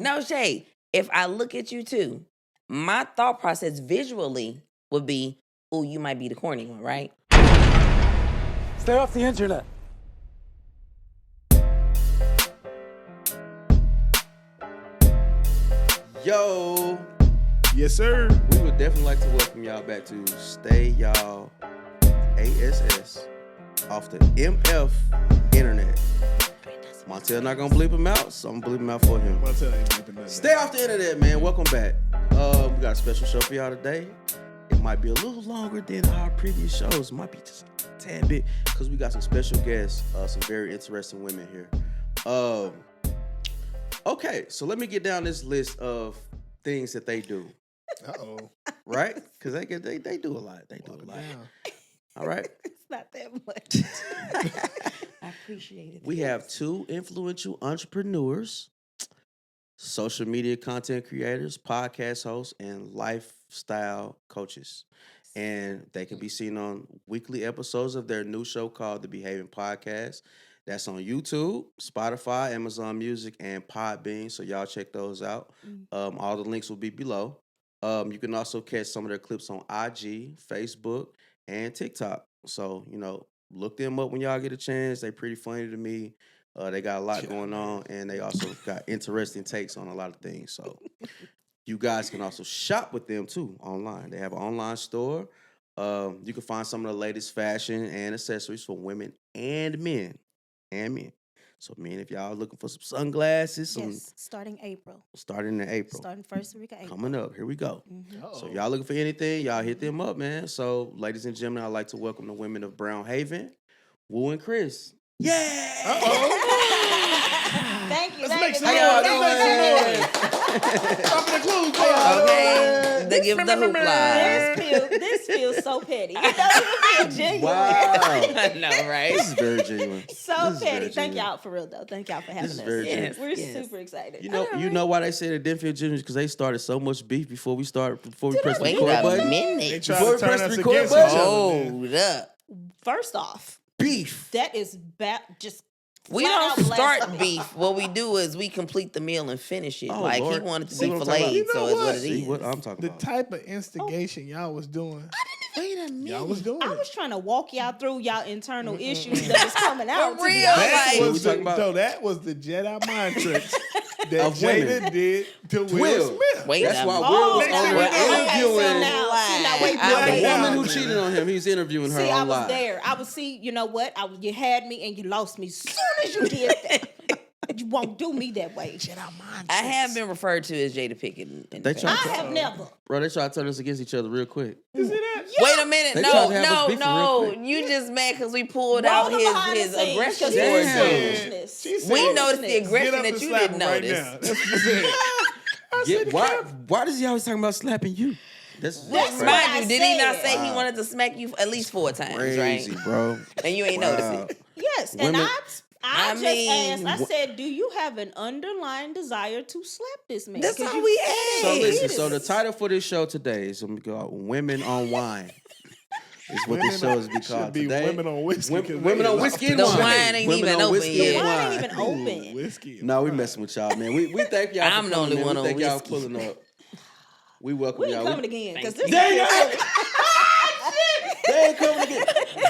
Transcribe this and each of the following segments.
No shade. If I look at you too, my thought process visually would be, oh, you might be the corny one, right? Stay off the internet. Yo, Yes, sir. we would definitely like to welcome y'all back to Stay Y'all ASS off the MF internet. Montel not gonna bleep him out, so I'm gonna bleep him out for him. Montel ain't bleeping nothing. Stay off the internet, man. Welcome back. We got a special show for y'all today. It might be a little longer than our previous shows. It might be just a tad bit because we got some special guests, some very interesting women here. Okay, so let me get down this list of things that they do. Uh-oh. Right? Because they do a lot. They do a lot. All right. It's not that much. I appreciate it. We have two influential entrepreneurs, social media content creators, podcast hosts, and lifestyle coaches. And they can be seen on weekly episodes of their new show called The Bhaven Podcast. That's on YouTube, Spotify, Amazon Music, and Podbean. So y'all check those out. All the links will be below. You can also catch some of their clips on IG, Facebook, and TikTok. So, look them up when y'all get a chance. They pretty funny to me. They got a lot going on, and they also got interesting takes on a lot of things. So you guys can also shop with them, too, online. They have an online store. You can find some of the latest fashion and accessories for women and men. So, men, if y'all looking for some sunglasses, starting April. Starting in April. Starting first week of April. Coming up. Here we go. Mm-hmm. So y'all looking for anything, y'all hit them up, man. So, ladies and gentlemen, I'd like to welcome the women of Brown Haven, Woo and Kris. Yeah! Thank you. Let's make some How y'all noise. doing? Stop the clues, Okay, they give the hoopla. This feels so petty. It doesn't feel genuine. Wow. I know, right? This is very genuine. So This is petty. very Thank genuine. y'all for real though. Thank y'all for having is us. very genuine. We're Yes. super excited. You know why they said it didn't feel genuine? Because they started so much beef before we press the Wait record a button. They minute. try Before to we turn press us the record against each button. other, man. Hold up. First off, Beef. that is just We flat don't out start blasphemy. beef. What we do is we complete the meal and finish it. Oh, like Lord. he wanted to See be what I'm talking filleted, about? so You it's know what it See is. what I'm talking The about. type of instigation y'all was doing, Wait a minute. y'all was doing I it. was trying to walk y'all through y'all internal issues that was coming out. For to be real, honest. That like- was What we talking about? so that was the Jedi mind tricks that Of Jada women. did to Will Will. Smith. Wait That's a why minute. Will was Next on thing there we know- interviewing wait, I the mean, woman who man. cheated on him. He's interviewing her See, I on was live. there. I was you know what? You had me and you lost me as soon as you did that. You won't do me that way. I have been referred to as Jada Pinkett. In They the tried I past. to- have never. Bro, they try to turn us against each other real quick. You see that? Wait a minute. They No, tried to have us beefing real no. quick. You just mad because we pulled Roll out the behind his the scenes, aggression 'cause towards Damn. you. foolishness. She said, We noticed the Get aggression Get up that and you slap didn't him right notice. now. That's what she said. Why does he always talking about slapping you? That's That's crazy. what I Mind you, did he not said. say he wanted to smack you at least 4 times, Crazy, right? bro. And you ain't Wow. noticed it. Yes, Women- and I I just mean, asked. I said, "Do you have an underlying desire to slap this man?" That's 'Cause all you we said asked. So it listen, so the repeatedly. title for this show today is gonna be called Women on Wine. Is what this show is be Should called be today. women on whiskey. 'cause Women they on is whiskey off and The wine. wine ain't Women even on open whiskey yet. and The wine wine. ain't even open. Whiskey. and No, we wine. messing with y'all, man. We thank y'all. I'm for the coming, only man. one We on thank y'all whiskey. pulling up. We welcome We y'all. ain't coming again because this. They ain't coming again,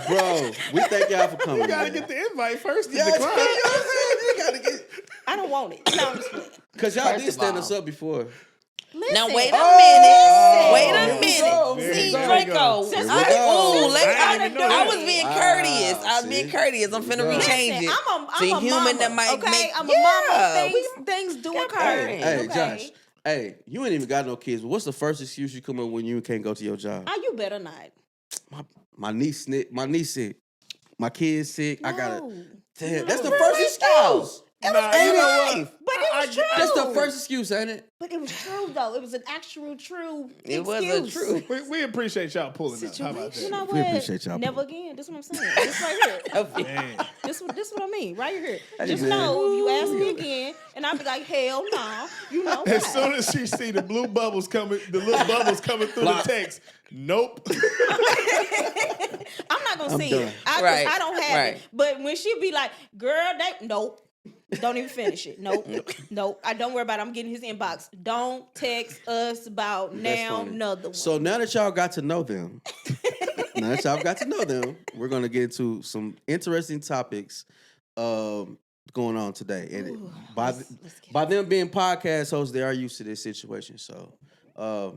bro. We thank y'all for coming. You gotta man. get the invite first to Yeah, decline. you gotta get I don't want it. No, I'm just playing. because y'all First did of stand all. us up before. Listen, Now wait a Oh, minute. Wait here a we minute. go. There See, you go. Draco. Here we I, go. ooh, let's, I didn't even know I that. was being Wow. courteous. I was being See? courteous. I'm Here we finna go. rechange Listen, it. I'm to a human mama, that might okay? make. I'm a mama. we- Things do got occur. paid. Hey, okay? Josh. Hey, you ain't even got no kids. But what's the first excuse you come up when you can't go to your job? Oh, you better not. My niece sick. My kid's sick. I gotta. No. Damn, that's the For first real, excuse. Nah, Ain't you know it? what? But it was true. That's the first excuse, ain't it? But it was true though. It was an actual true. It was a excuse. true. We appreciate y'all pulling up. How about You that? know what? We appreciate y'all Never pulling. again. This is what I'm saying. This right here. Man. This what I mean. Right here. Just man. know if you ask me again, and I'll be like, hell no. You know As why. soon as she see the blue bubbles coming, the little bubbles coming through Block. the text, nope. I'm not gonna I'm see done. it. I Right, don't have right. it. But when she be like, girl, nope. Don't even finish it. Nope. Nope. I don't worry about it. I'm getting his inbox. Don't text us about now funny. another one. So now that y'all got to know them, we're gonna get into some interesting topics going on today. And Ooh, by let's get by them being podcast hosts, they are used to this situation. So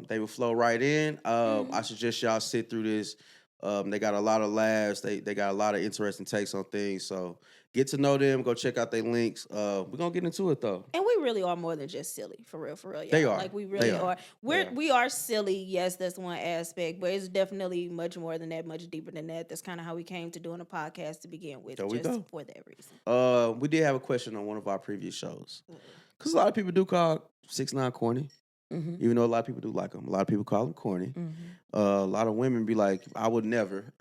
they will flow right in. I suggest y'all sit through this. They got a lot of laughs. They got a lot of interesting takes on things. So get to know them. Go check out their links. We're gonna get into it though. And we really are more than just silly, for real, y'all. They are. Like we really They are. are. We are silly, yes, that's one aspect, but it's definitely much more than that, much deeper than that. That's kind of how we came to doing a podcast to begin with, There we just go. for that reason. We did have a question on one of our previous shows. Because a lot of people do call 6ix9ine corny. Mhm. Even though a lot of people do like him. A lot of people call him corny. A lot of women be like, I would never.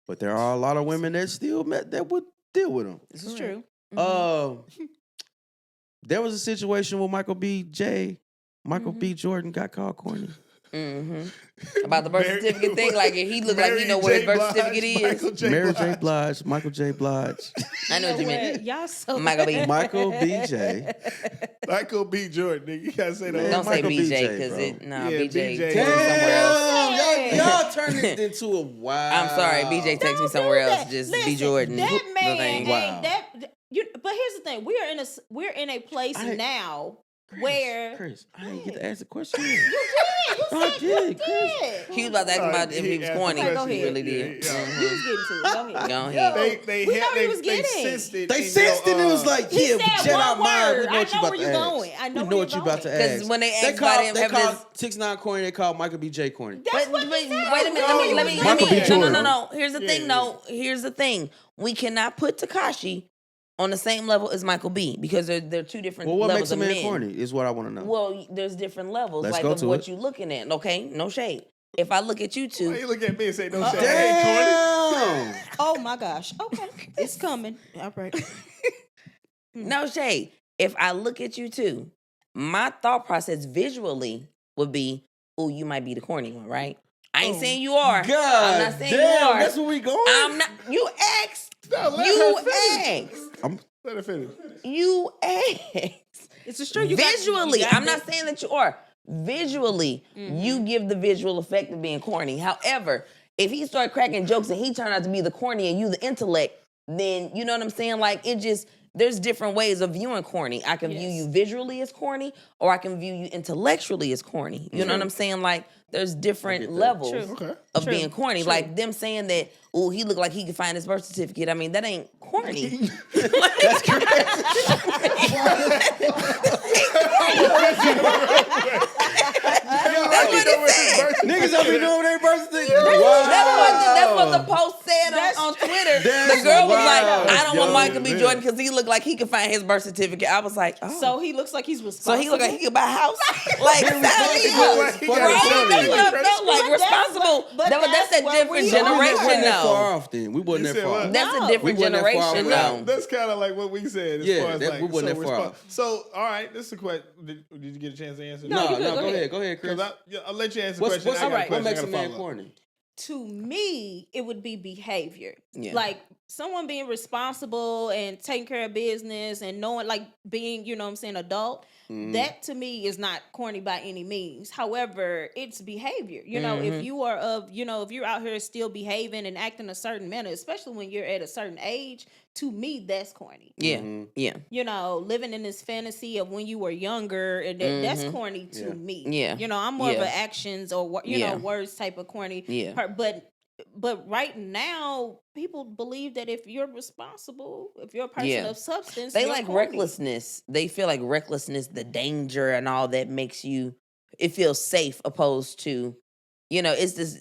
But there are a lot of women that would deal with him. This is true. There was a situation where Michael B. Jordan got called corny. About the birth certificate thing, like he looked like he know where his birth certificate is. Mary J. Blige, Michael J. Blige, I know what you meant. Y'all so Michael B. Michael B.J. Michael B. Jordan, nigga. You gotta say that. Don't say Michael BJ BJ, because bro. it Yeah, BJ BJ. takes me somewhere else. Y'all turned this into a wow. I'm sorry, BJ takes me Don't somewhere do else. that. Just Listen, B Jordan. That the man thing. ain't Wow. but here's the thing: we're in a place now where Chris, I didn't get to ask the question. you I said did, you Chris. did. He was about to ask about if he was asked corny. the Go He ahead. really did. Yeah, He was getting to it. Go ahead. Go ahead. We know he was They getting. sensed it. They in sensed your, it. It was like, He yeah, said Jedi one mind. We word. know what you I know about where to you ask. going. I know We where know what you're you about to going. ask. 'Cause when they asked called, about him they having called his- 6ix9ine corny. They called Michael B. J. corny. That's what he said. Wait a minute. I know where you Let was me. Michael B. No. Jordan. Here's the thing. No. Here's the thing. We cannot put Tekashi on the same level as Michael B because they're two different Well, what levels makes a of man men. corny is what I want to know. Well, there's different levels Let's like go of to what it. you're looking at. Okay, no shade. If I look at you Why two, you look at me and say no shit? Hey, corny. Damn. Oh my gosh. Okay, it's coming. All right. no shade. If I look at you two, my thought process visually would be, oh, you might be the corny one, right? I ain't saying you are. God I'm not saying you damn, are. that's where we going? I'm not. You asked. No, let You her finish. asked. Let her finish. You asked. It's true. Visually, I'm not saying that you are. Visually, you give the visual effect of being corny. However, if he started cracking jokes and he turned out to be the corny and you the intellect, then you know what I'm saying? Like it just there's different ways of viewing corny. I can view you visually as corny, or I can view you intellectually as corny. You know what I'm saying? Like there's different levels Okay. of being corny. Like them saying that, oh, he looked like he could find his birth certificate. I mean, that ain't corny. That's That's what it said. Niggas don't be doing their birth certificate. That's what the post said on Twitter. That's The girl was wild. like, I don't want Yo, Michael B. man. Jordan because he looked like he could find his birth certificate. I was like, oh. So he looks like he's So responsible. he looked like he could buy a house? Like, sign me responsible up. as fuck. Right? Funny. That's what I felt like. But Responsible. but That's that's a what different we are. generation, We wasn't that far though. off then. We wasn't You that said far what? off. That's a No. different We wasn't that far generation, away. though. That's kind of like what we said. As Yeah, far as that like, we wasn't so that far off. So, all right, this is a question. Did you get a chance to answer? No, you good. Go Go ahead. Go ahead, Chris. Because I'll let you answer the What's question. I got a all right. what question. makes I a gotta man follow up. corny? To me, it would be behavior. Yeah. Like someone being responsible and taking care of business and knowing, like being, you know what I'm saying, adult. That to me is not corny by any means. However, it's behavior. You know, if you are if you're out here still behaving and acting a certain manner, especially when you're at a certain age, to me, that's corny. Yeah, yeah, You know, living in this fantasy of when you were younger, and that's corny to me. Yeah. You know, I'm more of Yeah. an actions or Yeah. words type of corny. Yeah. But right now, people believe that if you're responsible, if you're a person Yeah. of substance, They you're like corny. recklessness. They feel like recklessness, the danger and all that makes you, it feels safe opposed to, it's this,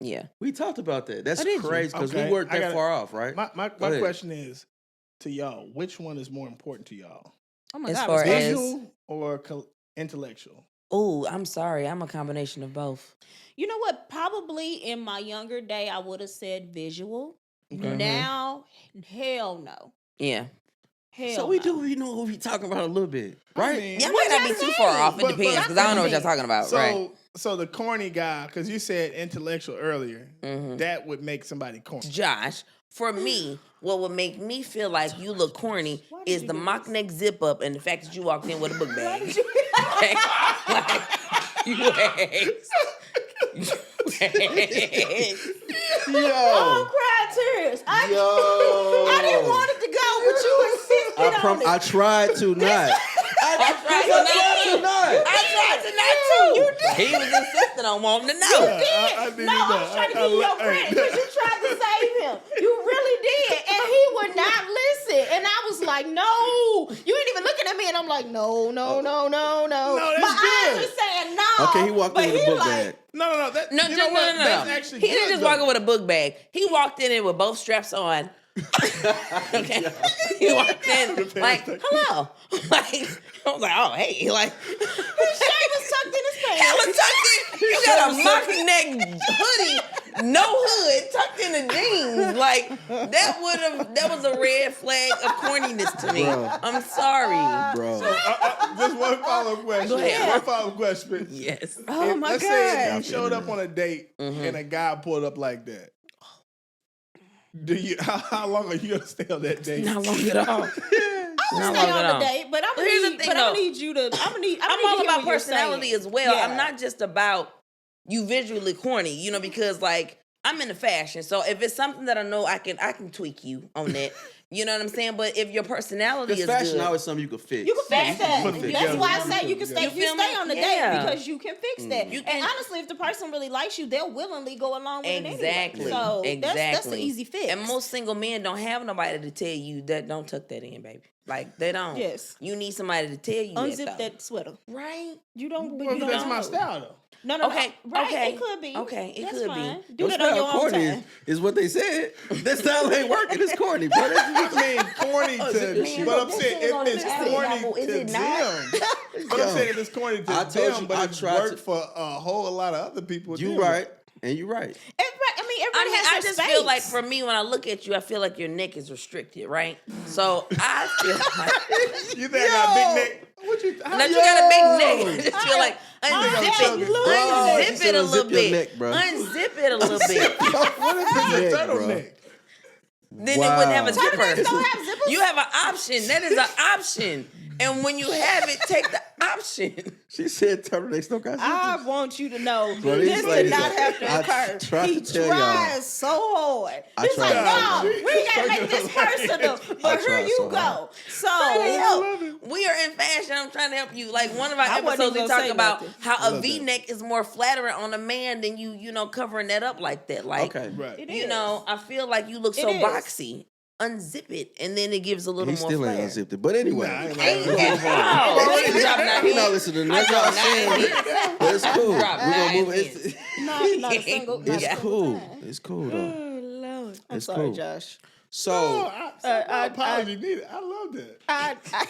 yeah. We talked about that. That's Oh, did you? crazy because Okay, we weren't I that gotta- far off, right? My Go ahead. question is to y'all: which one is more important to y'all, Oh my As God, far respect- as- visual or intellectual? Oh, I'm sorry. I'm a combination of both. you know what? Probably in my younger day, I would have said visual. Okay. Now, hell no. Yeah. Hell So we no. do, we know what we talking about a little bit, right? mean, Y'all What might not be y'all too say? far off. It But- depends because I don't know what y'all talking about, So, right? so the corny guy, because you said intellectual earlier, that would make somebody corny. Josh, for me, what would make me feel like you look corny is the mock neck zip up and the fact that you walked in with a book bag. Okay? Like, you asked. I'm crying tears. I didn't want it to go, but you insisted on it. I tried to not. I tried to not too. You did. He was insisting on wanting to know. You did. No, I was trying to give you your credit because you tried to save him. You really did. And he would not listen. And I was like, no. You ain't even looking at me. And I'm like, no. No, that's My eyes good. are saying no. Okay, he walked in with a book bag. No. That, No. That's actually He good, didn't just though. walk in with a book bag. He walked in with both straps on. Okay. He walked in like, hello. Like, I was like, oh, hey. Like, His shirt was tucked in his pants. hella tucked in. You got a mock neck hoodie, no hood, tucked in the jeans. Like, that was a red flag of corniness to me. Bro. I'm sorry. Bro. Just one follow-up question. Go ahead. One follow-up question. Yes. Oh, my Let's God. say you showed up on a date and a guy pulled up like that. How long are you gonna stay on that date? Not long at all. I'll Not stay long at on all. the date, but I'm Here's the thing, gonna though. need you to. I'm all about personality as well. Yeah. I'm not just about you visually corny, you know, because like I'm into fashion. So if it's something that I know I can tweak you on that. You know what I'm saying? But if your personality Because is fashion good, always something you can fix. You can fix that. put it That's together. why I You say put you it can stay. together. You You feel stay me? on the Yeah. date because you can fix that. You And can- honestly, if the person really likes you, they'll willingly go along with it Exactly. anyway. So that's the Exactly. easy fix. And most single men don't have nobody to tell you that don't tuck that in, baby. Like they don't. Yes. You need somebody to tell you unzip that. that sweater. Right. You don't. Well, you that's don't my know. style though. No. Okay, Right. okay, It could be. okay, it That's could be. fine. Do Your that on style your own corny time. is what they said. That style ain't working. It's corny, bro. I mean, corny to. But I'm this saying thing on if it's the Addy corny apple, is to it not? them. But I'm saying if it's corny to I told them, you, but I it's tried work to- for a whole lot of other people. You too. right, and you right. Everybody has I their just space. feel like for me, when I look at you, I feel like your neck is restricted, right? So I feel like You think I got a big neck? What you? How that you you got a big neck. I just feel like I'm unzip it a little Unzip your bit. neck, bro. Unzip it a little bit. What if it's a Neck, bro. turtleneck? Then it wouldn't have a zipper. Turtlenecks don't have zippers. You have an option. That is an option. And when you have it, take the option. She said turtlenecks don't got I zippers. want you to know Bro, this these did ladies not are- have to I occur. tried He to tell y'all. tries so hard. I He's like, tried. no, we gotta make this personal. But here tried you so go. hard. So We are in fashion. I'm trying to help you. Like one of our I wasn't episodes, we even talk gonna say about nothing. how a V-neck is more flattering on a man than you know, covering that up like that. Like, Okay. Right. It you is. know, I feel like you look It so is. boxy. Unzip it, and then it gives a little He more still flair. ain't unzipped it. But anyway. Nah, I ain't Ain't lying. it? Oh, he dropping out He here. not listening. That's all I'm saying. But it's cool. We're Drop gonna move nine it. not a single. Not a It's single cool. time. It's cool though. Oh, Lord. I'm It's sorry, cool. Josh. So No apology needed. I love that.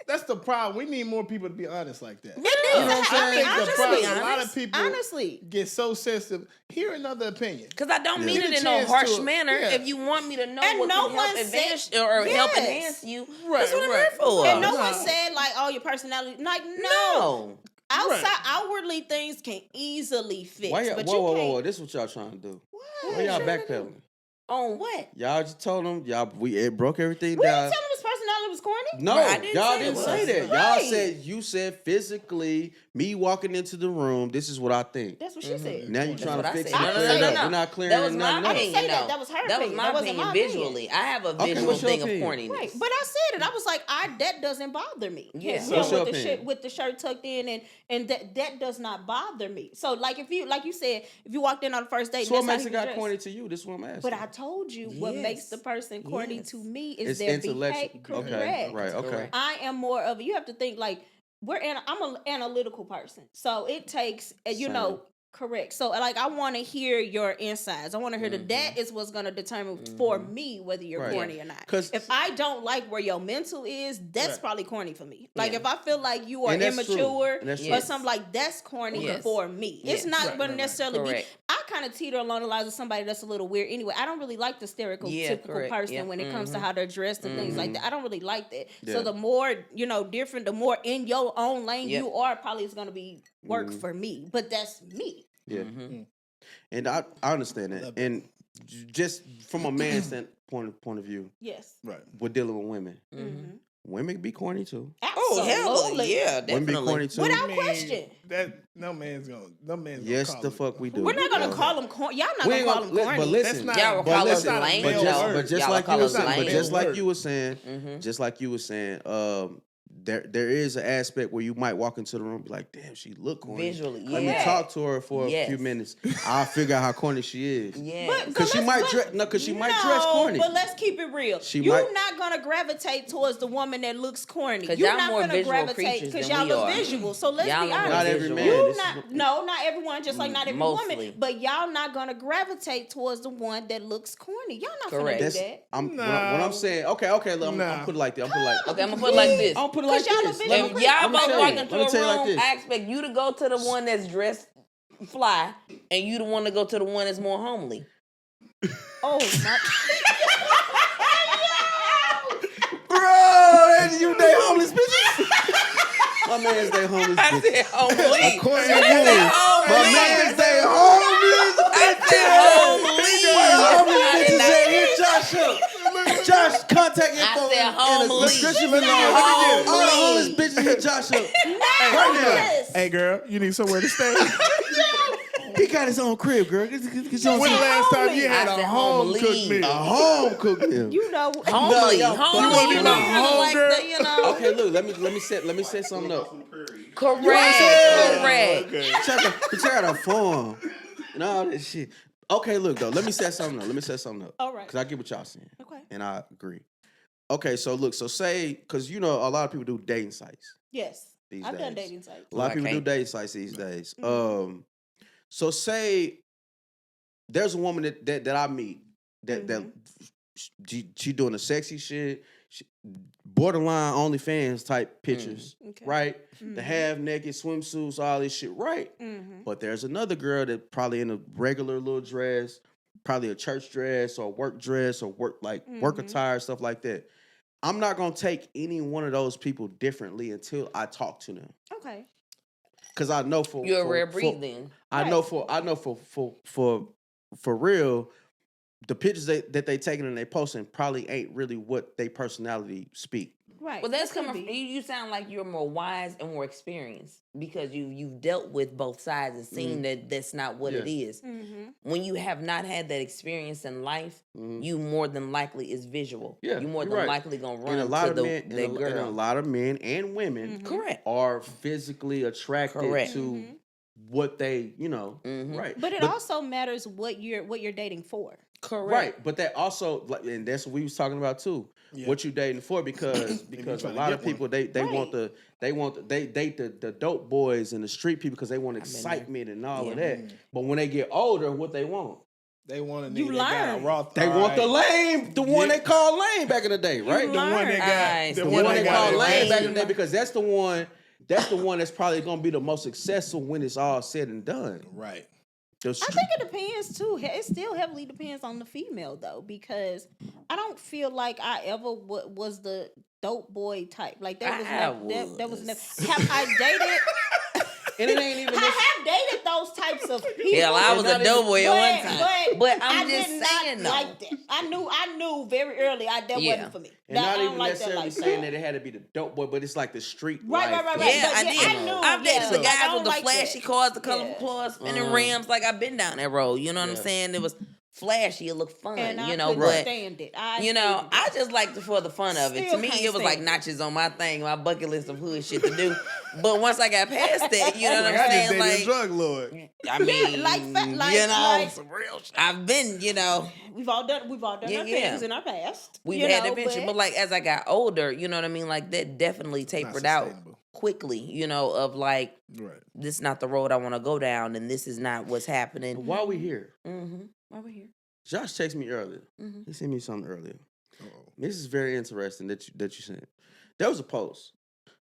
That's the problem. We need more people to be honest like that. It is. I think the Honestly, problem, a lot of people honestly. get so sensitive. Hear another opinion. Because I don't mean Get it a in no chance harsh to- manner. yeah. If you want me to know And what no can one help advance said- or help Yes. enhance you, Right, that's what I'm right. here for. And no Nah. one said like, "Oh, your personality." Like, no. No. Outside, Right. outwardly, things can easily fix. why y'all, but whoa, you whoa, can't. whoa, this is what y'all trying to do. What? Why y'all backpedaling? On what? Y'all just told them it broke everything We didn't down. tell him his personality was corny. No, Right, I didn't y'all say it didn't was. say that. Right. Y'all said you said physically, me walking into the room, this is what I think. That's what she said. Now you That's trying what to I fix it. said. I and didn't clear say it up. that. We're not That clearing was my nothing up. opinion. say that. though. That was her That was opinion. my That wasn't opinion my opinion. visually. I have a Okay, visual what's your thing of opinion? corniness. Right, but I said it. I was like, that doesn't bother me. Yeah. Him What's your with the opinion? shit, with the shirt tucked in, and that does not bother me. So, like if you said, if you walked in on the first date, So what and that's makes how it he got was corny dressed. to you? This is what I'm asking. But I told you what Yes. makes the person corny Yes. to me is It's their intellectual. behavior. Okay, Correct. right, okay. Correct. I am more of a, you have to think like I'm an analytical person. So it takes, you know, correct. So like I want to hear your insides. I want to hear that is what's going to determine for me whether you're Right. corny or not. 'Cause- If I don't like where your mental is, that's Right. probably corny for me. Like Yeah. if I feel like you are And that's true. immature And that's or true. something like that's corny Yes. for me. It's Yes. not Right, going to right, necessarily be. Correct. I kind of teeter along the lines of somebody that's a little weird anyway. I don't really like the stereotypical correct. person Yeah. when it comes to how they're dressed and things like that. I don't really like that. Yeah. So the more, different, the more in your own lane Yep. you are, probably is going to be work for me. But that's me. Yeah. Mm-hmm. And I understand that. And just from a man's point of view, Yes. Right. we're dealing with women. Mm-hmm. Women can be corny too. Oh, hell Absolutely. yeah, Women be corny definitely. too. Without question. That no man's gonna Yes, call the it. fuck we do. We're not gonna Bro. call them corny. Y'all not We gonna ain't call gonna them corny. but listen, That's Y'all will but call us listen, lame, but though. just Y'all like call you were us saying, lame. but just like Word. you were saying, Mhm. just like you were saying, there is an aspect where you might walk into the room and be like, damn, she look corny. Visually, Let me yeah. talk to her for a Yes. few minutes. I'll figure out how corny she is. Yeah. Because she might dress corny. But let's keep it real. She You're might- not gonna gravitate towards the woman that looks corny. 'Cause You're y'all not more gonna visual gravitate creatures because than y'all we look are. visual. So let's Y'all be are more honest. Not every visual. man. You This is- not not everyone, just like not every Mostly. woman. But y'all not gonna gravitate towards the one that looks corny. Y'all not Correct. gonna do That's, that. what I'm saying. Okay, look, I'm Nah. put it like this. Okay, I'm gonna put it like this. I'm put it like Because y'all this. a Let visual me- If y'all I'ma both tell walk you. into Let me a tell you like room, this. I expect you to go to the one that's dressed fly, and you the one to go to the one that's more homely. Oh my. Bro, you they homeless bitches? My man's they homeless I bitches. said homely. According to I you, said my homely. man's they homeless I said homeless homely. bitches that hit Josh up. Josh, contact info I said in the homely. description below. Homely. All the homeless bitches hit Josh up. Right Hey girl, you need somewhere to stay. now. He got his own crib, girl. Get When the last time you had I a said home homely. cooked meal? a home cooked meal. You know. Homely, y'all homely. fucking You know, with kind of home like girl. the, you know. Okay, look, let me set something up. Correct. Yeah. Correct. Okay. Check out a form and all this shit. Okay, look though, let me set something up. All right. Because I get what y'all saying. Okay. And I agree. Okay, so look, so say, because you know a lot of people do dating sites Yes. these I've days. done dating sites. A lot of I people do can't. dating sites these days. Mhm. So say there's a woman that I meet that she doing the sexy shit, borderline OnlyFans type pictures, Okay. right? The half naked swimsuits, all this shit, right? Mm-hmm. But there's another girl that probably in a regular little dress, probably a church dress or work dress or work Mhm. attire, stuff like that. I'm not gonna take any one of those people differently until I talk to them. Okay. Cause I know You're a rare breed then. I know for real, the pictures that they taking and they posting probably ain't really what they personality speak. Right. Well, that's That could coming from be. you. You sound like you're more wise and more experienced because you've dealt with both sides and seen that that's not what it is. Mm-hmm. When you have not had that experience in life, you more than likely is visual. Yeah, you more you're than right. likely gonna run And a lot to of the men, that and girl. a lot of men and women Correct. are physically attracted Correct. to what they, right. But it also matters what you're dating for. Correct. Right, but that also, and that's what we was talking about too. Yeah. What you dating for? Because a trying to lot of get one. people they date the dope boys and the street people because they want excitement and all of that. But when they get older, what they want? They want a nigga You that got learn. a raw. They want the lame, the one they called lame back in the day, right? The one that Nice. got The The one one they that called got lame it. back in the day because that's the one that's probably gonna be the most successful when it's all said and done. Right. The I think it depends too. It still heavily depends on the female though, because I don't feel like I ever was the dope boy type. Like that was that was never. Have I dated? and it ain't even. I have dated those types of people. Yeah, I was a dope boy at one time. But I'm I just did saying not though. like that. I knew very early that wasn't for me. And I not don't even like necessarily that saying that it had to be the dope boy, but it's like the street Right, life. right. Yeah, But I yeah, did. I knew, I've dated yeah. the I guys don't with the like flashy that. cars, the colorful Yeah. cars, spinning rims. Like I've been down that road. You know what I'm Yeah. saying? It was flashy. It looked fun. And I you know, couldn't but stand it. I just liked it for the fun of it. Still To me, can't it was like stand notches on my thing, my bucket list of hood shit to do. But once I got past that, you know what I I'm just saying? dated a Like, drug lord. I mean, like you know, like- some real shit. I've been, you know, we've all done Yeah, our yeah. things in our past. we've you had know, adventure. But like as I got older, you know what I mean? Like that definitely tapered out sustainable. quickly, you know, of like, Right. this is not the road I want to go down, and this is not what's happening. While we here, Over here. Josh texted me earlier. He sent me something earlier. This is very interesting that you sent. There was a post,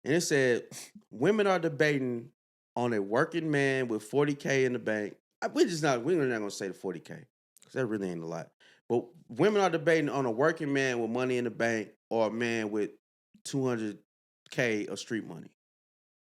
and it said, "Women are debating on a working man with 40K in the bank." We're not gonna say the 40K because that really ain't a lot. But women are debating on a working man with money in the bank or a man with 200K of street money.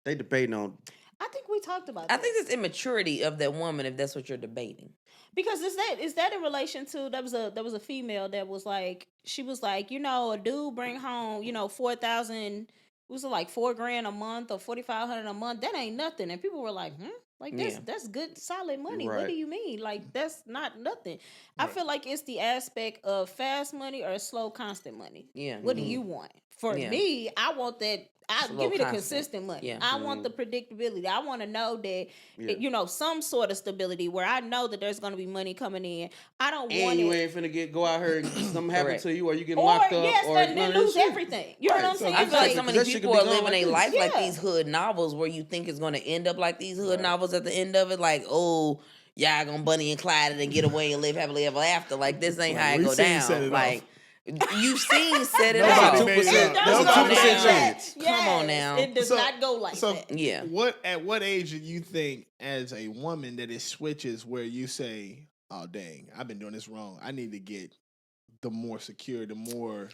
They debating on. I think we talked about I that. think it's immaturity of that woman if that's what you're debating. Because is that in relation to there was a female that was like, she was like, a dude bring home 4,000, was it like $4,000 a month or 4,500 a month? That ain't nothing. And people were like, like that's good solid money. What Right. do you mean? Like that's not nothing. I feel like it's the aspect of fast money or slow constant money. Yeah. What do you want? For me, I want that. Slow, Give me the constant. consistent money. Yeah. I want the predictability. I want to know that some sort of stability where I know that there's going to be money coming in. I don't And want you it. ain't finna go out here and something happen Correct. to you, or you getting Or locked up, yes, or and then none of lose this shit. everything. You know what I'm saying? I feel like so That many shit could people be are gone living like a this. life like Yeah. these hood novels where you think it's going to end up like these hood novels at the end of it. Like, oh, y'all gonna Bunny and Clyde it and get away and live happily ever after. Like, this ain't how it We've go seen Set down. It Like, you've seen Set It Nobody Off. made it up. It That's does a go 2% like chance. that. Come on now. It does not go like so that. Yeah. At what age do you think, as a woman, that it switches where you say, "Oh dang, I've been doing this wrong. I need to get the more secure, the more."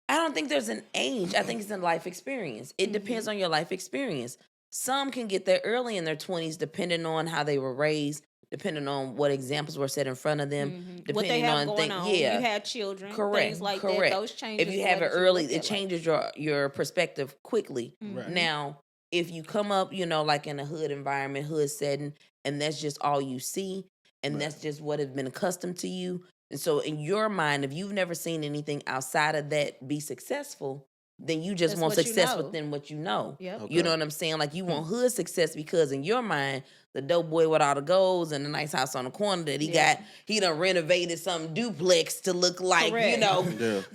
I don't think there's an age. I think it's a life experience. It depends on your life experience. Some can get there early in their 20s, depending on how they were raised, depending on what examples were set in front of them, depending What they have on going things. on. Yeah, You had children. correct. Things like correct. that. Those changes. If you the have way it that you early, look it at life. changes your perspective quickly. Right. Now, if you come up, like in a hood environment, hood setting, and that's just all you see, and that's just what has been accustomed to you. And so in your mind, if you've never seen anything outside of that be successful, then you just That's want what you success know. within what you know. Yep. Okay. You know what I'm saying? Like you want hood success because in your mind, the dope boy with all the goals and the nice house on the corner that he done renovated some duplex to look like, Correct.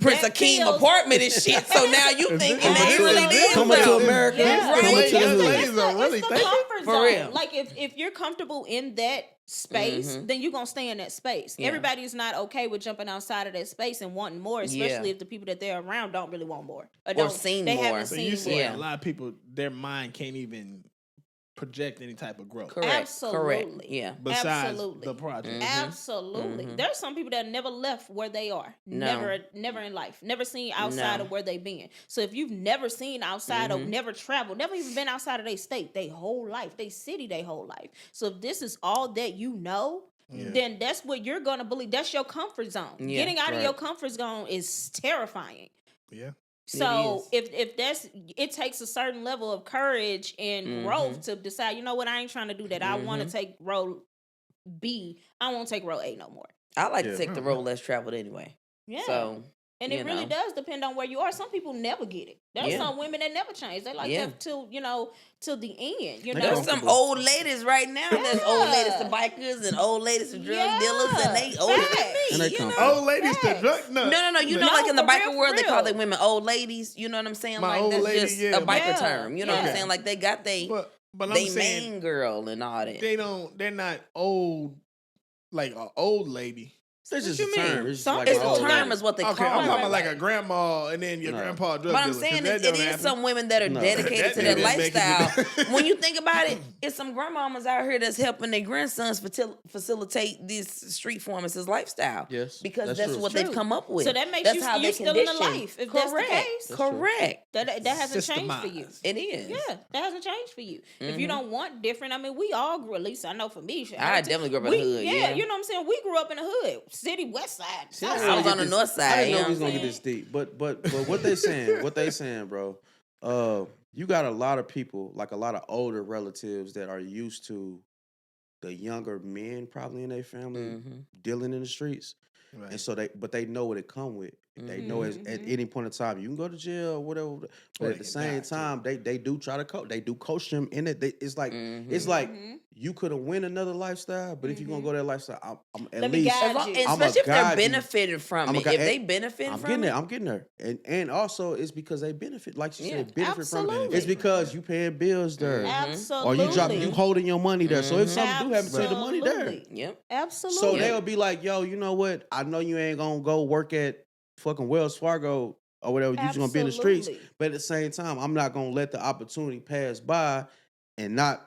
Prince That Akeem feels- apartment and shit. So now you thinking Coming they to- really did coming to something. America, Yeah. coming Right. to the hood. Ladies are really It's the thinking. comfort For zone. real. Like if you're comfortable in that space, then you're gonna stay in that space. Yeah. Everybody is not okay with jumping outside of that space and wanting more, especially if the people that they're around don't really want more don't, seen they more. haven't So seen you see, more. Yeah. a lot of people, their mind can't even project any type of growth Correct. Absolutely. Correct. Yeah. besides Absolutely. the project. Absolutely. There's some people that never left where they are. No. Never in life. Never seen outside No. of where they've been. So if you've never seen outside of, never traveled, never even been outside of their state, their whole life, their city, their whole life. So if this is all that you know, then that's what you're gonna believe. That's your comfort zone. Yeah, Getting out of right. your comfort zone is terrifying. Yeah. So if that's, it takes a certain level of courage and growth to decide, you know what, I ain't trying to do that. I want to take road B. I won't take road A no more. I like to take the road less traveled anyway. Yeah. So And it really does depend on where you are. Some people never get it. There's Yeah. some women that never change. They like that till till the end. You know, There's some old ladies right now. There's old ladies to bikers and old ladies to drug dealers, and they older than Facts. me. And they you come know? from- Old ladies to drug. No. You know, No, like in the for biker real, world, for they call real. the women old ladies. You know what I'm saying? My Like old that's lady, just yeah. a biker Yeah. term. You know what I'm Yeah. saying? Like they got But I'm they saying main girl and all that. they're not old, like an old lady. It's just you a term. mean? It's just Some like It's an a old term lady. is what they Okay, call I'm it. talking about like a grandma and then your No. grandpa drug But I'm dealer, 'cause saying that it don't is happen. some women that are No. dedicated That to their didn't make it lifestyle. When you think about it, it's some grandmamas out here that's helping their grandsons facilitate this street pharmacist lifestyle. Yes, because that's that's true. what they've True. come up with. So that makes that's you how you they still in the condition. life. If Correct. that's the case, Correct. that hasn't changed for you. Systemized. It is. Yeah, that hasn't changed for you. If you don't want different, I mean, we all grew. At least I know for me, I definitely grew up in the hood, yeah. you know what I'm saying. We grew up in the hood, city, west side, south I was side. on the north side. I didn't know you we was know gonna what get I'm this deep, but what they saying, bro. You got a lot of people, like a lot of older relatives that are used to the younger men probably in their family dealing in the streets, Right. and so they know what it come with. They know at any point in time you can go to jail, or whatever. But Or at they the can same die, too. time, they do try to coach them in it. It's like you could have win another lifestyle, but if you're gonna go that lifestyle, I'm at Let me least guide As long- you. and I'ma especially if they're guide you. benefiting from I'ma it. gu- If they and- benefit I'm from getting it, there. I'm getting there, and also it's because they benefit, like you said, benefit from it. Absolutely. It's because you paying bills there, Absolutely. or you holding your money there. So if something do happen to you, the money there. Absolutely. Yep. Absolutely. So they'll be like, yo, you know what? I know you ain't gonna go work at fucking Wells Fargo or whatever. You just gonna be in the streets, Absolutely. but at the same time, I'm not gonna let the opportunity pass by and not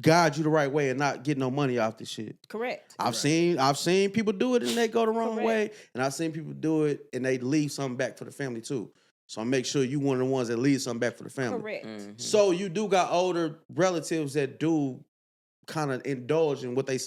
guide you the right way and not get no money off this shit. Correct. I've seen people do it and they go the wrong Correct. way, and I've seen people do it and they leave something back for the family too. So I make sure you one of the ones that leave something back for the family. Correct. So you do got older relatives that do kind of indulge in what they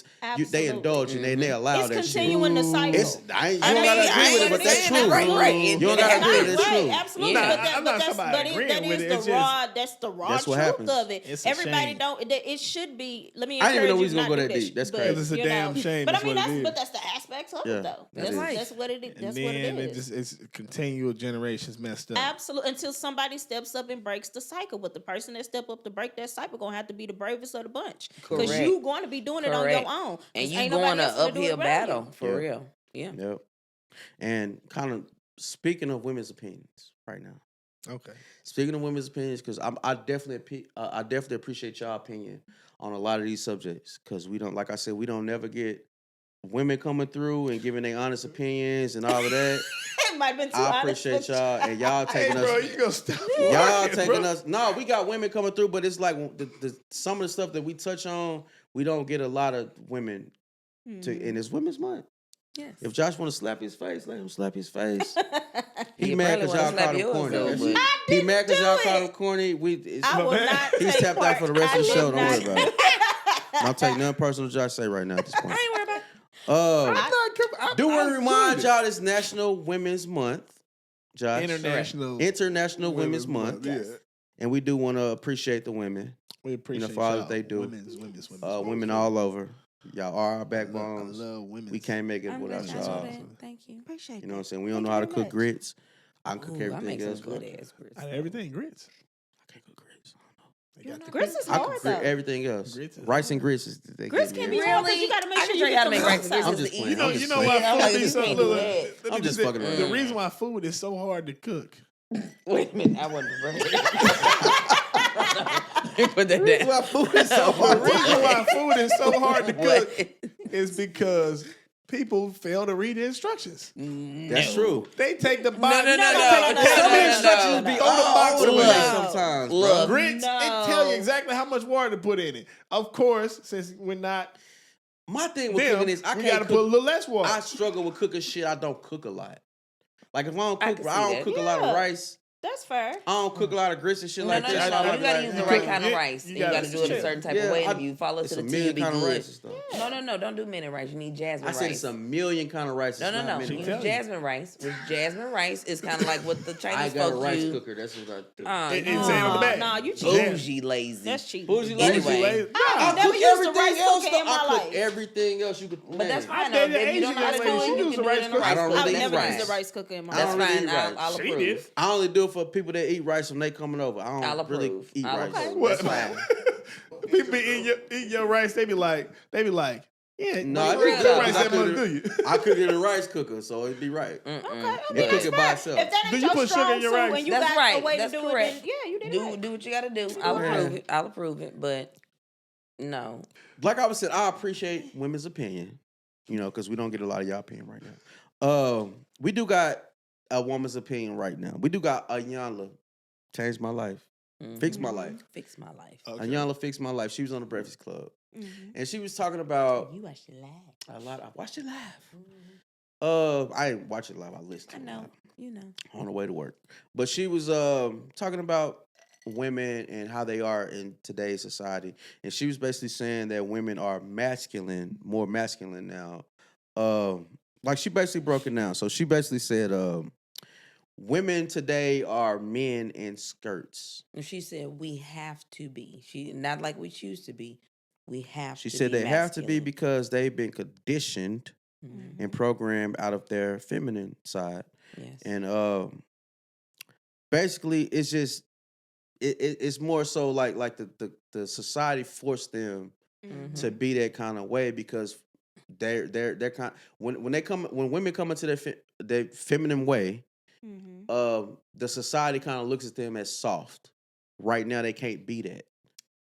indulge in and they allow It's that continuing shit. the cycle. You don't gotta agree with it, but that's true. Right. You don't gotta agree with it, it's true. Absolutely. Yeah. I'm not somebody agreeing with it. It's That's the raw That's what truth happens. of it. It's a Everybody shame. don't. It should be. Let me. I didn't even know we encourage was you gonna not go to that do deep. That's but, crazy. It's a you damn know. shame. But I That's mean, what it is. that's the aspects of Yeah, it though. that is. That's what it is. And That's what then it is. it's continual generations messed up. Absolutely. Until somebody steps up and breaks the cycle. But the person that step up to break that cycle gonna have to be the bravest of the bunch. Because Correct. you going to be doing it on your own. And 'Cause you ain't going nobody an else gonna do it uphill around battle you. for Yeah. real. Yeah. Yep. And kind of speaking of women's opinions right now. Okay. Speaking of women's opinions, because I definitely appreciate y'all opinion on a lot of these subjects. Because we don't, like I said, we don't never get women coming through and giving their honest opinions and all of that. It might have been too I honest, appreciate but- y'all and y'all Hey, taking bro, us. you gonna stop? Y'all working, taking bro. us. No, we got women coming through, but it's like some of the stuff that we touch on, we don't get a lot of women to. And it's Women's Month. Yes. If Josh want to slap his face, let him slap his face. He He mad probably because y'all wanna slap called him yours, corny. though, That's but- it. I He didn't mad because do y'all it. called him corny. I will not He's take tapped out for the part. rest of the I show. did Don't worry not. about it. Don't take nothing personal Josh say right now at this point. I ain't worried about it. Do we I'm remind good. y'all this National Women's Month, Josh? International Women's Month. Yeah. And we do want to appreciate the women. We appreciate for all that y'all. they do. Women's. Women all over. Y'all are our I backbones. love women. We can't make it I'm without glad y'all. Thank you. Appreciate You know what I'm that. saying? We don't Thank know you how to very cook much. grits. I can cook Ooh, I everything make else. some good but ass grits. Out of everything, grits. I can't cook grits. They got the Grits is I hard cook though. everything else. Grits is Rice hard. and grits is they Grits get can me be every hard time. because you got to make I sure can you show you get how to make some rice and grits. I'm It's just the playing. easy. I'm just You know playing. why I'm like, food you is so can't do look, that. let me I'm just say, fucking around. The reason why food is so hard to cook. Wait a minute, I wasn't prepared. Put that down. Well, food is so The hard. reason why food is so hard to What? cook is because people fail to read the instructions. That's true. They take the box. no, they no, take no, some no, no, instructions no, be no. on the box Over the away. place sometimes, bro. Look. Grits, No. it tell you exactly how much water to put in it. Of course, since we're not My thing with them, cooking is I we can't got to put a cook. little less water. I struggle with cooking shit. I don't cook a lot. Like if I don't I cook, can I see don't that. cook a lot of Yeah. rice. That's fair. I don't cook a lot of grits and shit No, like no, that. no, So no. I You be gotta like, use the you right cook- kind of you- rice. you You gotta gotta- do it a True. certain type yeah, of way. And if you follow it's to a the T, million it'll be kind of good. rices though. No, don't do minute rice. You need jasmine I rice. said it's a million kind of rices. No, not no. many. Use tell you. jasmine rice. With jasmine rice is kind of like what the I Chinese got a folks rice use. cooker. That's what I do. It say on the back. Nah, you cheat. Yeah. Bougie lazy. That's cheating. Bougie Anyway. lazy. I've never used a rice cooker in my I cook life. everyknow else you could. But that's man. fine. I though. dated If you don't know how to Asian do lady, it, she you used can a do it rice in a cooker. rice I don't cooker. I've really eat never rice. used a rice cooker in my I That's don't life. really fine. eat rice. I'll She approve. did. I only do it for people that eat rice when they coming over. I don't I'll really approve. eat I'll rice. approve. What? That's fine. People be eat your rice. They be like, yeah, No, you I don't cook eat your it. rice I that much, cook do you? it. I cook it in a rice cooker, so it'd be right. Okay, They okay, cook it by that's itself. fair. If that Do ain't you your put sugar strong in your suit rice? and you That's got right. a way That's to do correct. it, then yeah, you did Do right. do what you gotta do. do I'll right. approve it. I'll approve it. But no. Like I was said, I appreciate women's opinion, because we don't get a lot of y'all opinion right now. We do got a woman's opinion right now. We do got Iyanla, Change My Life, Fix My Life. Fix my life. Okay. Iyanla Fix My Life. She was on the Breakfast Club, Mhm. and she was talking about You watched it live. a lot. I watched it live. I didn't watch it live. I listened to I it know. live You know. on the way to work. But she was talking about women and how they are in today's society, and she was basically saying that women are more masculine now. Like she basically broke it down. So she basically said, women today are men in skirts. And she said we have to be. She not like we choose to be. We have She to said be they have to be masculine. because they've been conditioned Mhm. and programmed out of their feminine side. Yes. And basically it's just it's more so like the society forced them Mhm. to be that kind of way because they're kind when women come into their feminine way, Mhm. the society kind of looks at them as soft. Right now they can't be that.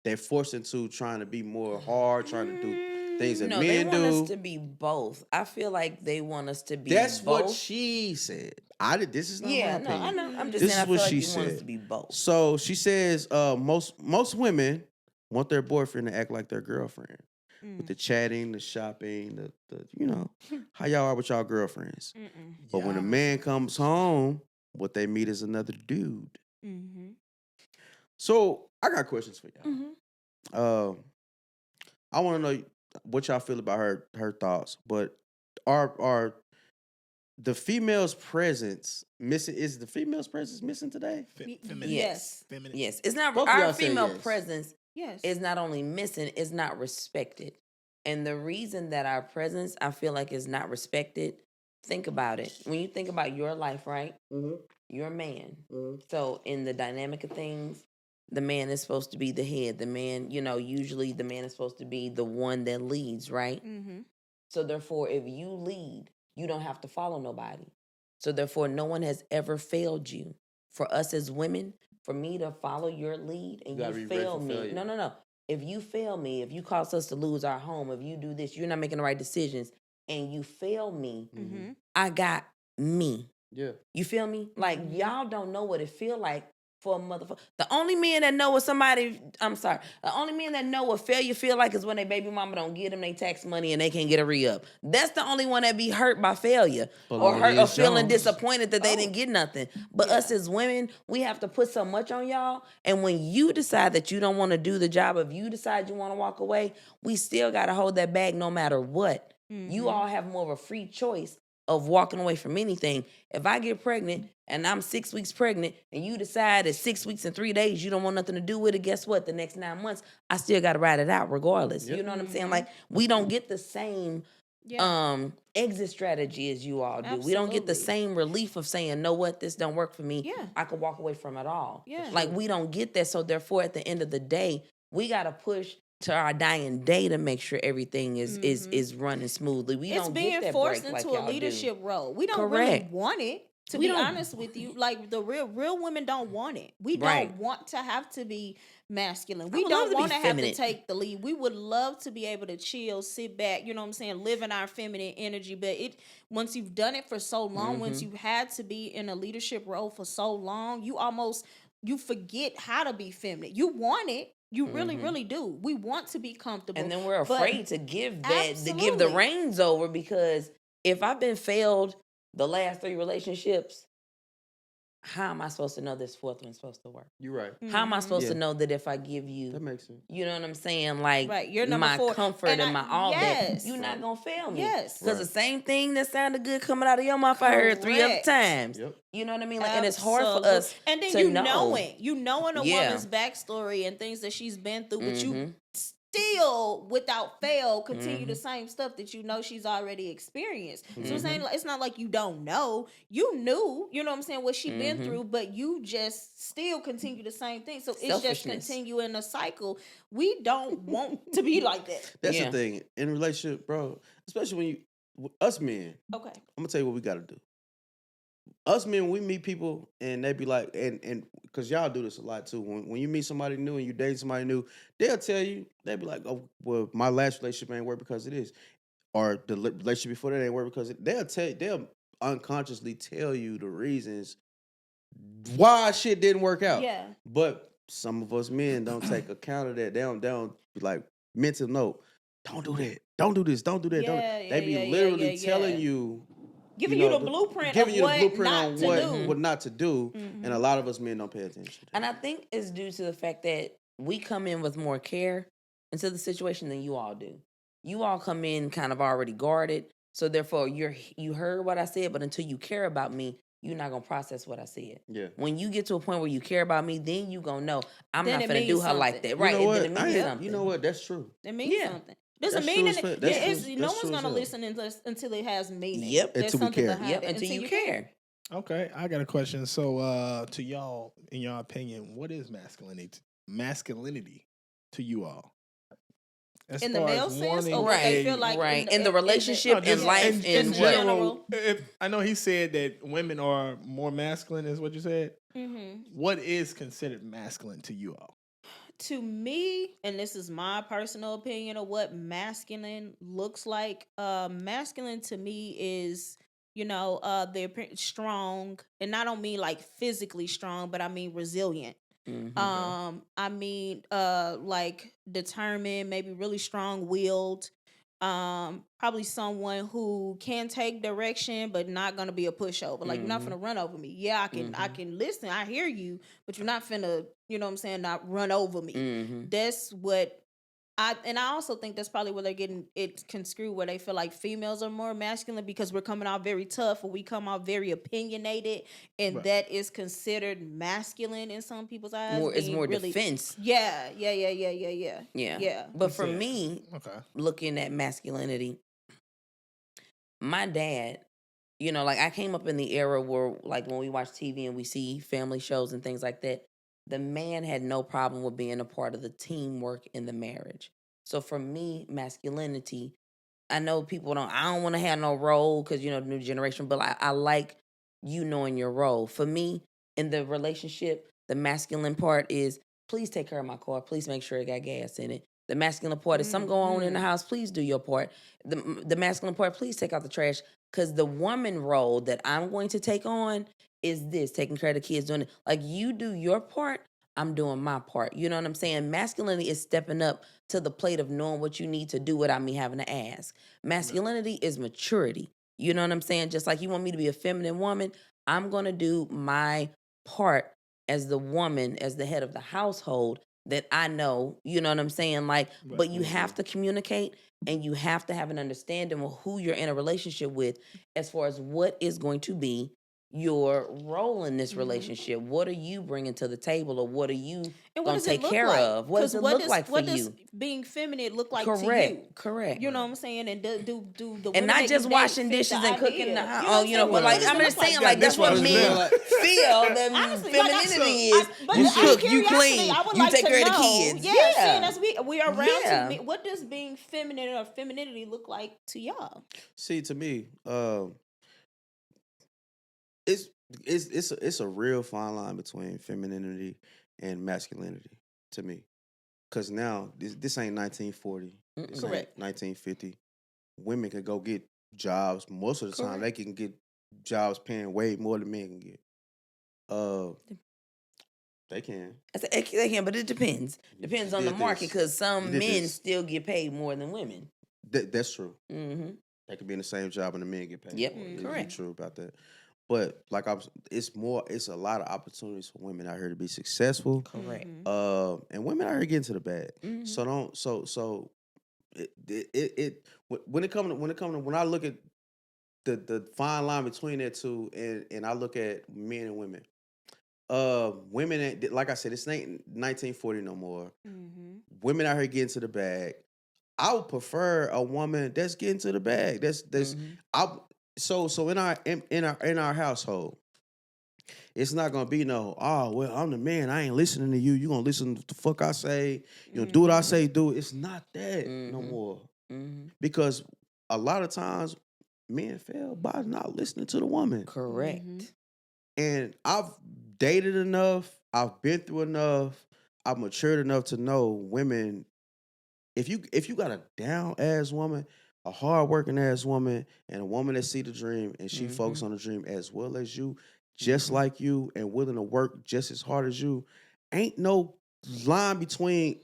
They're forced into trying to be more hard, trying to do things that No, they men want do. us to be both. I feel like they want us to be That's both. what she said. This is not Yeah, my no, opinion. I know. I'm just This saying I is feel what like she you want us said. to be both. So she says most women want their boyfriend to act like their girlfriend. With the chatting, the shopping, the how y'all are with y'all girlfriends. Mm-mm. But when a man comes home, what they meet is another dude. Mm-hmm. So I got questions for y'all. Mm-hmm. I want to know what y'all feel about her thoughts, but are the female's presence missing? Is the female's presence missing today? Feminine. Yes. Feminine. Yes, it's not Both of our y'all say female yes. presence Yes. is not only missing, it's not respected. And the reason that our presence, I feel like, is not respected, think about it. When you think about your life, right? Mm-hmm. You're a man. Mm-hmm. So in the dynamic of things, the man is supposed to be the head. The man, usually the man is supposed to be the one that leads, right? Mm-hmm. So therefore, if you lead, you don't have to follow nobody. So therefore, no one has ever failed you. For us as women, for me to follow your lead and You gotta you be ready fail for me, failure. no. If you fail me, if you cause us to lose our home, if you do this, you're not making the right decisions, and you fail me, Mm-hmm. I got me. Yeah. You feel me? Like, Mhm. y'all don't know what it feel like for a motherfucker. The only men that know what the only men that know what failure feel like is when they baby mama don't give them their tax money and they can't get a re-up. That's the only one that be hurt by failure or hurt or Polonius feeling Jones. disappointed that they didn't get nothing. But us as women, we have to put so much on y'all. And when you decide that you don't want to do the job, if you decide you want to walk away, we still got to hold that bag no matter what. You all have more of a free choice of walking away from anything. If I get pregnant and I'm 6 weeks pregnant and you decide at 6 weeks and 3 days you don't want nothing to do with it, guess what? The next 9 months, I still got to ride it out regardless. Yep. You know what I'm saying? Like, we don't get the same Yeah. exit strategy as you all do. We don't get the Absolutely. same relief of saying, know what, this don't work for me. Yeah. I could walk away from it all. Yeah. Like, we don't get that. So therefore, at the end of the day, we got to push to our dying day to make sure everything is running smoothly. We It's don't being get that forced break like into a y'all do. leadership role. We don't really Correct. want it. To We be don't- honest with you, like the real women don't want it. We Right. don't want to have to be masculine. I We would love don't to be want to have to feminine. take the lead. We would love to be able to chill, sit back, you know what I'm saying, live in our feminine energy. But once you've done it for so long, once you've had to be in a leadership role for so long, you forget how to be feminine. You want it. You really, really do. We want to be comfortable. And then we're but- afraid to give that, to give the Absolutely. reins over, because if I've been failed the last 3 relationships, how am I supposed to know this 4th one's supposed to work? You're right. How am I supposed to Yeah. know that if I give you, That makes sense. you know what I'm saying, like Right, you're number my 4. comfort And and my all yes. that, you're not gonna fail me. Yes. Because the Right. same thing that sounded good coming out of your mouth, I heard 3 other Correct. times. Yep. You know what I mean? Like, and it's hard for us and then to you know. knowing a Yeah. woman's backstory and things that she's been through, but you Mhm. still, without fail, continue the same stuff that you know she's already experienced. So it's not like you don't know. You knew, you know what I'm saying, what she been through, but you just still continue the same thing. So it's just Selfishness. continuing a cycle. We don't want to be like that. That's Yeah. the thing in a relationship, bro. Especially us men. Okay. I'm gonna tell you what we gotta do. Us men, we meet people and they be like, and because y'all do this a lot too. When you meet somebody new and you date somebody new, they'll tell you, they'll be like, oh, well, my last relationship ain't work because of this, or the relationship before that ain't work because they'll unconsciously tell you the reasons why shit didn't work out. Yeah. But some of us men don't take account of that. They don't be like mental note. Don't do that. Don't do this. Don't do that. Yeah, They be yeah, yeah, literally yeah, telling yeah. you. Giving know, you the blueprint giving of you the what blueprint not on to do. what not to do, and a lot of us men don't pay attention. And I think it's due to the fact that we come in with more care into the situation than you all do. You all come in kind of already guarded, so therefore you heard what I said, but until you care about me, you're not gonna process what I said. Yeah. When you get to a point where you care about me, then you gonna know I'm Then not it gonna do means her like something. that, right? You know what? And then it means something. You know what? That's true. It means Yeah. something. Doesn't That's mean true that as- that's it's, true- no that's one's true as gonna hell. listen until it has meaning. Yep. There's Until we something care. behind Yep, it. until you care. Okay, I got a question. So, to y'all, in your opinion, what is masculinity to you all? As In the far male as sense, wanting or what they a- feel like right. in In the relationship, No, just in life, in in general. what? I know he said that women are more masculine, is what you said. Mhm. What is considered masculine to you all? To me, and this is my personal opinion of what masculine looks like. Masculine to me is, they're strong, and I don't mean like physically strong, but I mean resilient. I mean, like determined, maybe really strong willed. Probably someone who can take direction, but not gonna be a pushover. Like, you're not finna run over me. Yeah, I can listen. I hear you, but you're not finna, you know what I'm saying, not run over me. That's what I also think that's probably where they're getting it construed, where they feel like females are more masculine because we're coming out very tough, or we come out very opinionated, and that is considered masculine in some people's eyes. It's more defense. Yeah. But for me, looking at masculinity, my dad, you know, like I came up in the era where, like, when we watch TV and we see family shows and things like that, the man had no problem with being a part of the teamwork in the marriage. So for me, masculinity, I know people I don't want to have no role because, you know, the new generation, but I like you knowing your role. For me, in the relationship, the masculine part is, please take care of my car. Please make sure it got gas in it. The masculine part is, something going on in the house, please do your part. The masculine part, please take out the trash. Because the woman role that I'm going to take on is this, taking care of the kids, doing it. Like, you do your part, I'm doing my part. You know what I'm saying? Masculinity is stepping up to the plate of knowing what you need to do without me having to ask. Masculinity is maturity. You know what I'm saying? Just like you want me to be a feminine woman, I'm going to do my part as the woman, as the head of the household, that I know, you know what I'm saying? Like, but you have to communicate, and you have to have an understanding of who you're in a relationship with as far as what is going to be your role in this relationship. What are you bringing to the table, or what are you going to take care of? What does it look like for you? What does being feminine look like correct, to you? Correct. You know what I'm saying? And do the and not just washing dishes and cooking in the house. You know, but like I'm just saying, like that's what men feel that honestly, femininity is. You cook, you clean, you take care of the kids. Yeah, seeing as we are around to me, what does being feminine or femininity look like to y'all? See, to me, it's a real fine line between femininity and masculinity to me, because now this ain't 1940, this ain't 1950. Women can go get jobs most of the time. They can get jobs paying way more than men can get. They can. They can, but it depends. Depends on the market, because some men still get paid more than women. That's true. They could be in the same job and the men get paid. Yep, more. Correct. True about that. But like it's a lot of opportunities for women out here to be successful. Correct. And women out here getting to the bag. When I look at the fine line between that two, and I look at men and women. Women, like I said, it's ain't 1940 no more. Women out here getting to the bag. I would prefer a woman that's getting to the bag. So in our household, it's not gonna be no, oh well, I'm the man, I ain't listening to you. You gonna listen to the fuck I say. You know, do what I say, do. It's not that no more. Because a lot of times men fail by not listening to the woman. Correct. And I've dated enough, I've been through enough, I've matured enough to know women. If you got a down ass woman, a hard working ass woman, and a woman that see the dream and she focus on the dream as well as you, just like you, and willing to work just as hard as you, ain't no line between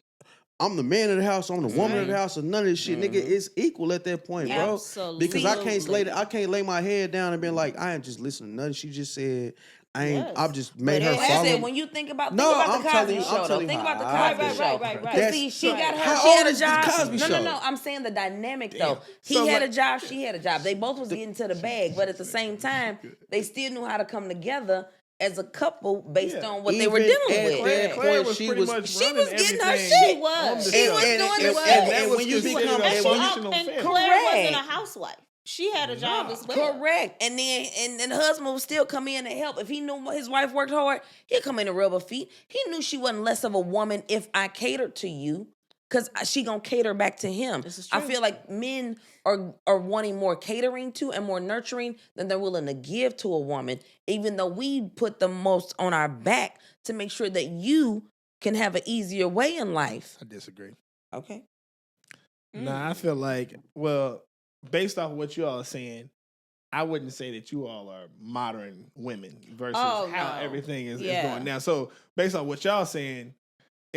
I'm the man of the house, I'm the woman of the house, or none of this shit. Nigga, it's equal at that point, bro. Absolutely. Because I can't lay my head down and be like, I ain't just listening to nothing she just said. I've just made her follow. Said, when you think about the Cosby Show, though. Think about the Cosby Show. Right. See, she got her. How She old had a is the job. Cosby Show? No. I'm saying the dynamic though. He had a job. She had a job. They both was getting to the bag, but at the same time, they still knew how to come together as a couple based on what they were dealing with. Claire was pretty much she was getting her shit. She was. She was doing the shit. And when you become and Claire wasn't a housewife. She had a job as well. Correct. And then and the husband would still come in and help. If he knew his wife worked hard, he'd come in and rub her feet. He knew she wasn't less of a woman if I catered to you, because she gonna cater back to him. This is true. I feel like men are wanting more catering to and more nurturing than they're willing to give to a woman, even though we put the most on our back to make sure that you can have an easier way in life. I disagree. Okay. Nah, I feel like, well, based off of what you all are saying, I wouldn't say that you all are modern women versus how everything is going now. So based on what y'all saying,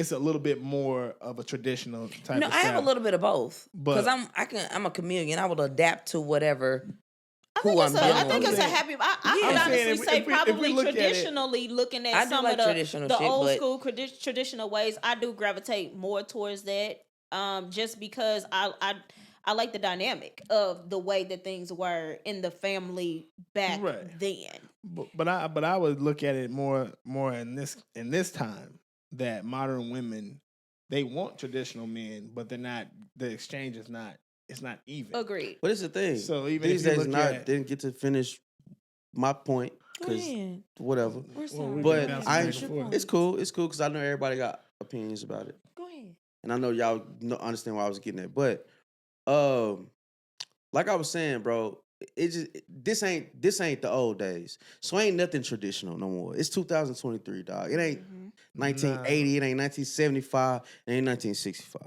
it's a little bit more of a traditional type No, of I have a style. little bit of both because But- I'm a chameleon. I will adapt to whatever. I think who it's I'm a, I dealing think with. it's a happy. I I'm would saying honestly if say we probably look at it- traditionally looking at I do some like of traditional the shit, old but- school traditional ways. I do gravitate more towards that, just because I like the dynamic of the way that things were in the family back Right. then. But I would look at it more in this time that modern women, they want traditional men, but they're not. The exchange is not. It's not even. Agreed. But it's the thing. So even these if you days, look not at- didn't get to finish my point Go because ahead. whatever. We're Well, sorry. we But can bounce I, back and forth. it's cool. It's cool because I know everybody got opinions about it, Go ahead. and I know y'all understand why I was getting at. But, like I was saying, bro, it just this ain't the old days. So ain't nothing traditional no more. It's 2023, dog. It ain't 1980. It ain't 1975. It ain't 1965.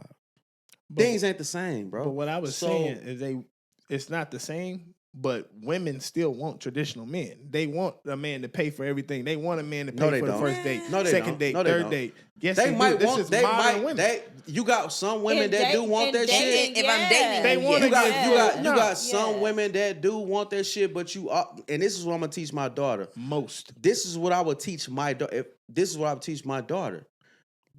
Things ain't the same, bro. But what I was So- saying is it's not the same. But women still want traditional men. They want a man to pay for everything. They want a man to pay No, they for the don't. first date, No, they second don't. date, No, they third don't. date. Yes, They they might do. want. This is They modern might. women. You got some women And that do date- want and that dating, shit. If I'm dating, They then want yes. You No. got some Yeah. women that do want that shit, but you are, and this is what I'm gonna teach my daughter. Most. This is what I would teach my daughter. This is what I would teach my daughter.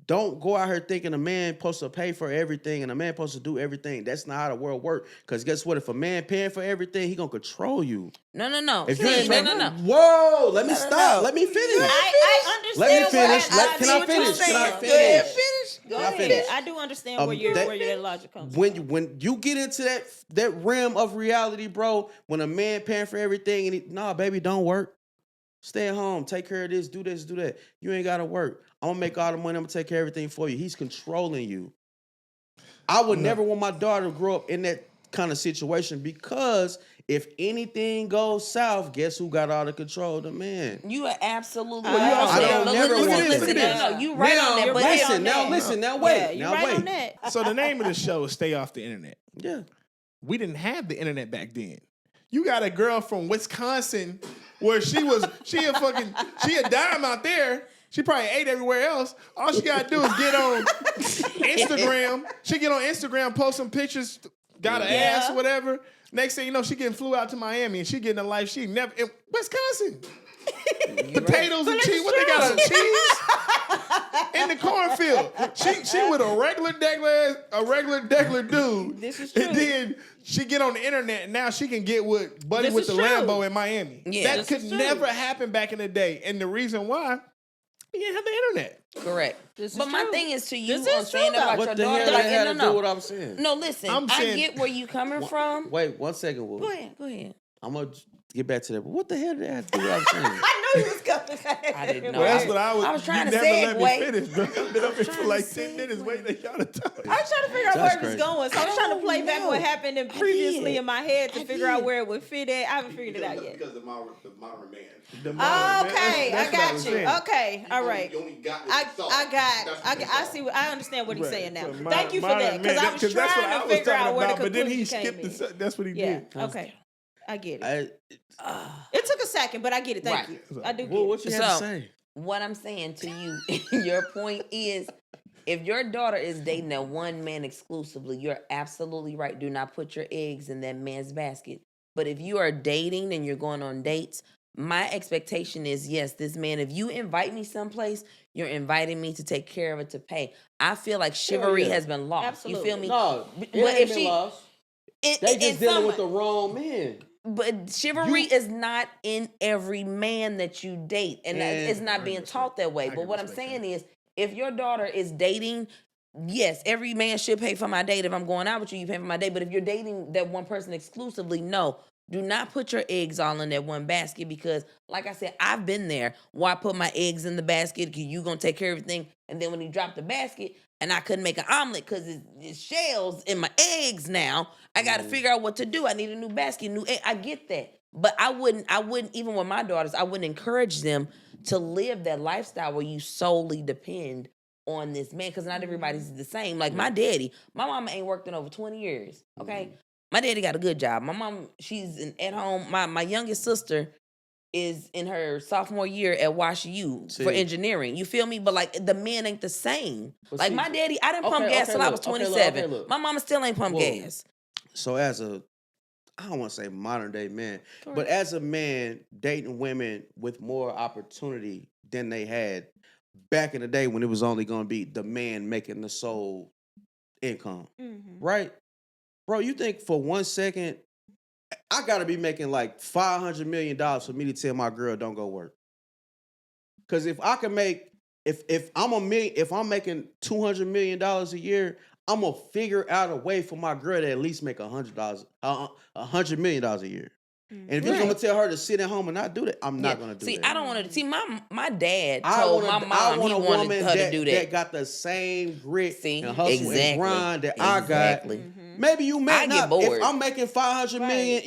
Don't go out here thinking a man supposed to pay for everything and a man supposed to do everything. That's not how the world works. Because guess what? If a man paying for everything, he gonna control you. No. If you ain't no. Whoa, let me No, stop. no. Let me finish. I understand. Let me finish. Where Can I what you're finish? Can I saying. finish? Go ahead, finish. Go Can I ahead. finish? I do understand where that logic comes from. When you get into that realm of reality, bro, when a man paying for everything and nah, baby, don't work. Stay at home, take care of this, do that. You ain't gotta work. I'm gonna make all the money, I'm gonna take care of everything for you. He's controlling you. I would never want my daughter to grow up in that kind of situation because if anything goes south, guess who got all the control? The man. You are absolutely Well, you right. also- I don't never want listen, that. no, you right on that. You're But right listen, on now that. listen, now Yeah, wait. you're Now right wait. on that. So the name of the show is Stay Off the Internet. Yeah. We didn't have the internet back then. You got a girl from Wisconsin where she a dime out there. She probably ate everywhere else. All she gotta do is get on Instagram. She get on Instagram, post some pictures, got an ass, whatever. Next thing you know, she getting flew out to Miami and she getting a life she never in Wisconsin. Potatoes and cheese. What they got? Some cheese in the cornfield. She with a regular degular dude. This is And true. then she get on the internet and now she can get with Buddy This with the is true. Lambo in Miami. Yeah. That This could is true. never happen back in the day. And the reason why, you didn't have the internet. correct. This is But my true. thing is to you This is on saying true, though. about What your the hell daughter. that Like, had no, to no. do what I'm saying? No, listen. I'm I saying- get where you coming from. Wait 1 second, Will. Go ahead. I'm gonna get back to that. But what the hell did that have to do what I'm saying? I knew you was coming. I didn't know. Well, that's what I was. I was trying you to never let me segue. finish, bro. I've been up here for trying like to 10 minutes segue. waiting for y'all to talk. I was trying to figure out That's where it was crazy. going, so I was trying to play back what happened I previously did. in my head to I figure out did. where it would fit at. I haven't figured it out yet. Because the modern man. Okay, That's I what I got was you. saying. Okay, all right. You only got what I you saw. I got That's I what you saw. see. I understand what he's saying now. So Thank you for that because I was that's what trying I to was figure talking out where the about, but then he conclusion came skipped in. that's what he Yeah. did. Okay. I get it. I, It took a second, but I get it. Thank Right. you. I do get well, it. what you have to So- say? What I'm saying to you, your point is, if your daughter is dating that one man exclusively, you're absolutely right. Do not put your eggs in that man's basket. But if you are dating and you're going on dates, my expectation is, yes, this man, if you invite me someplace, you're inviting me to take care of it, to pay. I feel like chivalry yeah. has been lost. Absolutely. You feel me? No, But it ain't if been she- lost. It- They it- just it's dealing with the someone- wrong man. But chivalry is not in every man that you date, and And it's not being taught that way. But what I'm saying is, if your daughter is dating, yes, every man should pay for my date. If I'm going out with you, you pay for my date. But if you're dating that one person exclusively, no. Do not put your eggs all in that one basket because, like I said, I've been there where I put my eggs in the basket because you going to take care of everything. And then when he dropped the basket and I couldn't make an omelet because it's shells in my eggs now, I got to figure out what to do. I need a new basket, new egg. I get that. But I wouldn't, even with my daughters, I wouldn't encourage them to live that lifestyle where you solely depend on this man because not everybody's the same. Like my daddy, my mama ain't worked in over 20 years, okay? My daddy got a good job. My mom, she's at home. My youngest sister is in her sophomore year at WashU for See. engineering. You feel me? But like the men ain't the same. But Like see- my daddy, I didn't pump Okay, gas okay, till I was look, okay, look, 27. okay, look. My mama still ain't pump Whoa. gas. So as a, I don't want to say modern day man, but as a man dating women with more opportunity than they had back in the day when it was only going to be the man making the sole income, right? Bro, you think for 1 second, I got to be making like $500 million for me to tell my girl don't go work? Because if I can make, if I'm making $200 million a year, I'm gonna figure out a way for my girl to at least make $100 million a year. And if you're gonna tell her to sit at home and not do that, I'm not gonna do See, that. I don't want to. See, my dad I told want my mom he a wanted woman her to do that that. got the same grit See, and hustle exactly. and grind that Exactly. I got. Maybe you may I not. get bored. If I'm making $500 million,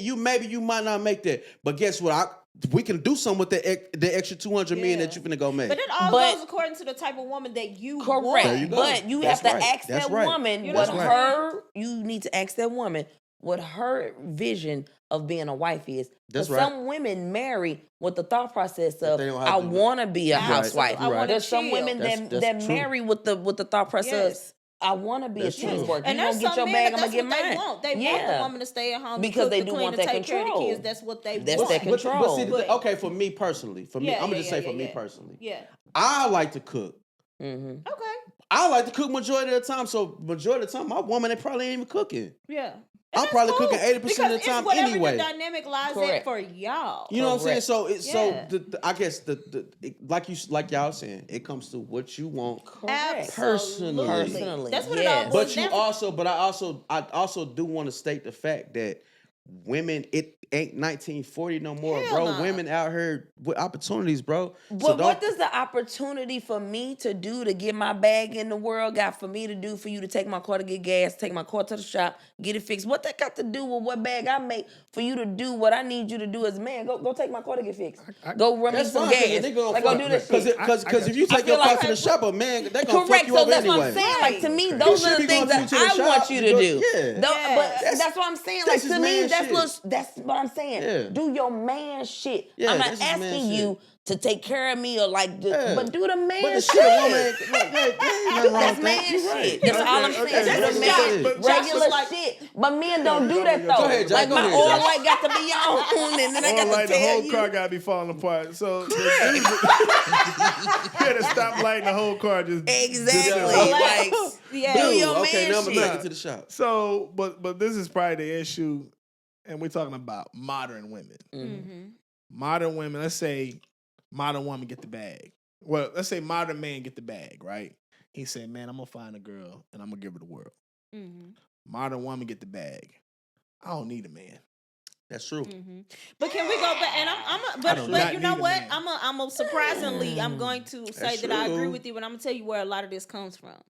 you might not make that. But guess what? We can do something with the extra $200 million that you're finna go make. But it all But- goes according to the type of woman that you Correct. want. There you go. But you That's have to right. ask That's that right. woman You what know what I'm her. You need to ask that woman what her vision of being a wife is. That's 'Cause right. some women marry with the thought process of they don't have I to- want to be a You're right. housewife. I wanna There's some chill. women That's that true. marry with the thought process. Yes. I want to be That's a true. cheese worker. And You there's gonna get some your men bag, that I'm gonna that's get what mine. they want. They want the woman to stay at home, Because cook, they to do clean, want to that take care of the control. kids. That's what they That's want. that control. But see, But- okay, for me personally, I'm gonna just say for me personally, Yeah. I like to cook. Mm-hmm. Okay. I like to cook majority of the time. So majority of the time, my woman ain't probably ain't even cooking. Yeah. I'm that's probably cool, cooking 80% of the because time it's whatever anyway. the dynamic lies Correct. at for y'all. You know what I'm saying? Correct. So it's Yeah. so I guess like y'all saying, it comes to what you want. Correct. Absolutely. Personally, That's what yes. it all boils down to. But I also do want to state the fact that women, it ain't 1940 no more, Hell bro. nah. Women out here with opportunities, bro. But what does the opportunity for me to do to get my bag in the world got for me to do for you to take my car to get gas, take my car to the shop, get it fixed? What that got to do with what bag I make for you to do what I need you to do as a man? Go take my car to get fixed. Go run me That's some fine, 'cause gas. they gonna Like, go fuck- do that shit. Because if you take feel your car like- to the shop, a man, they gonna fuck Correct. you So up that's anyway. what I'm saying. Like to me, You those should are be the going things that to the I shop want you to go- do. yeah. But Yes. that's what I'm saying. That's Like to his me, man that's shit. that's what I'm saying. Yeah. Do your man shit. Yeah, I'm not that's his man asking shit. you to take care of me or like, Yeah. but do the man But the shit. shit a woman ain't look, there ain't nothing wrong That's with man that. You right. shit. That's all I'm saying. okay. Do the That's man Josh- shit. but Josh Regular was like- shit. But men don't do that Go though. ahead, Josh. Like Go my ahead, oil Josh. light got to be on, and then I Or got like to the tell whole you. car gotta be falling apart. So you gotta stop lighting the whole car. Exactly. Relax. Like, Yeah. do your Okay, man now I'm gonna shit. take it to the shop. So, but this is probably the issue, and we're talking about modern women. Mhm. Modern women, let's say modern woman get the bag. Well, let's say modern man get the bag, right? He said, man, I'm gonna find a girl and I'm gonna give her the world. Mhm. Modern woman get the bag. I don't need a man. That's true. Mhm. But can we go back? And I do but not you know need a what? man. I'm a surprisingly, I'm going to say That's that I agree true. with you, and I'm gonna tell you where a lot of this comes from.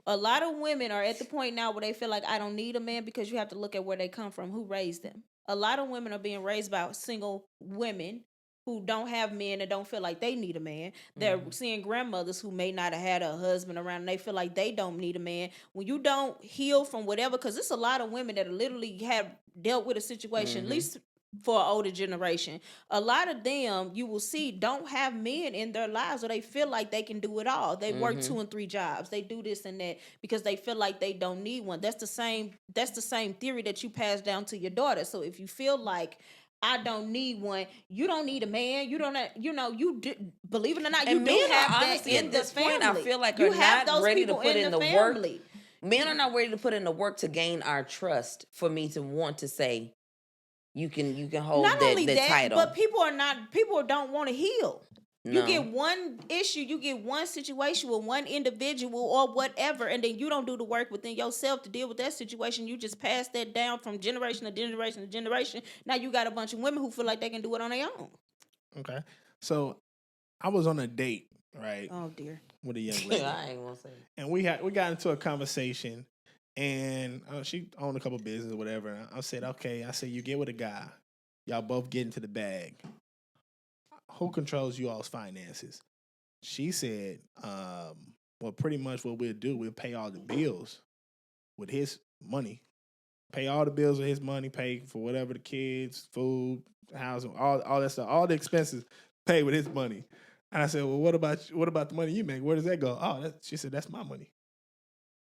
A lot of women are at the point now where they feel like I don't need a man, because you have to look at where they come from, who raised them. A lot of women are being raised by single women who don't have men and don't feel like they need a man. They're seeing grandmothers who may not have had a husband around and they feel like they don't need a man. When you don't heal from whatever, because it's a lot of women that literally have dealt with a situation, at least for an older generation. A lot of them, you will see, don't have men in their lives, or they feel like they can do it all. They work 2 and 3 jobs. They do this and that because they feel like they don't need one. That's the same theory that you pass down to your daughter. So if you feel like I don't need one, you don't need a man. You don't, believe it or not, you And do men have are that honestly in at the this point, family. I feel like you are have not those ready to people put in the family. work. Men are not ready to put in the work to gain our trust for me to want to say you can hold Not only that that, title. but people don't want to heal. You No. get one issue, you get one situation with one individual or whatever, and then you don't do the work within yourself to deal with that situation. You just pass that down from generation to generation to generation. Now you got a bunch of women who feel like they can do it on their own. Okay. So I was on a date, right, Oh dear. with a young lady. I ain't gonna say. And we got into a conversation, and she owned a couple businesses or whatever. And I said, okay, you get with a guy, y'all both get into the bag. Who controls you all's finances? She said, well, pretty much what we'll do, we'll pay all the bills with his money. pay all the bills with his money, pay for whatever the kids, food, housing, all that stuff, all the expenses, pay with his money. And I said, well, what about the money you make? Where does that go? She said, that's my money.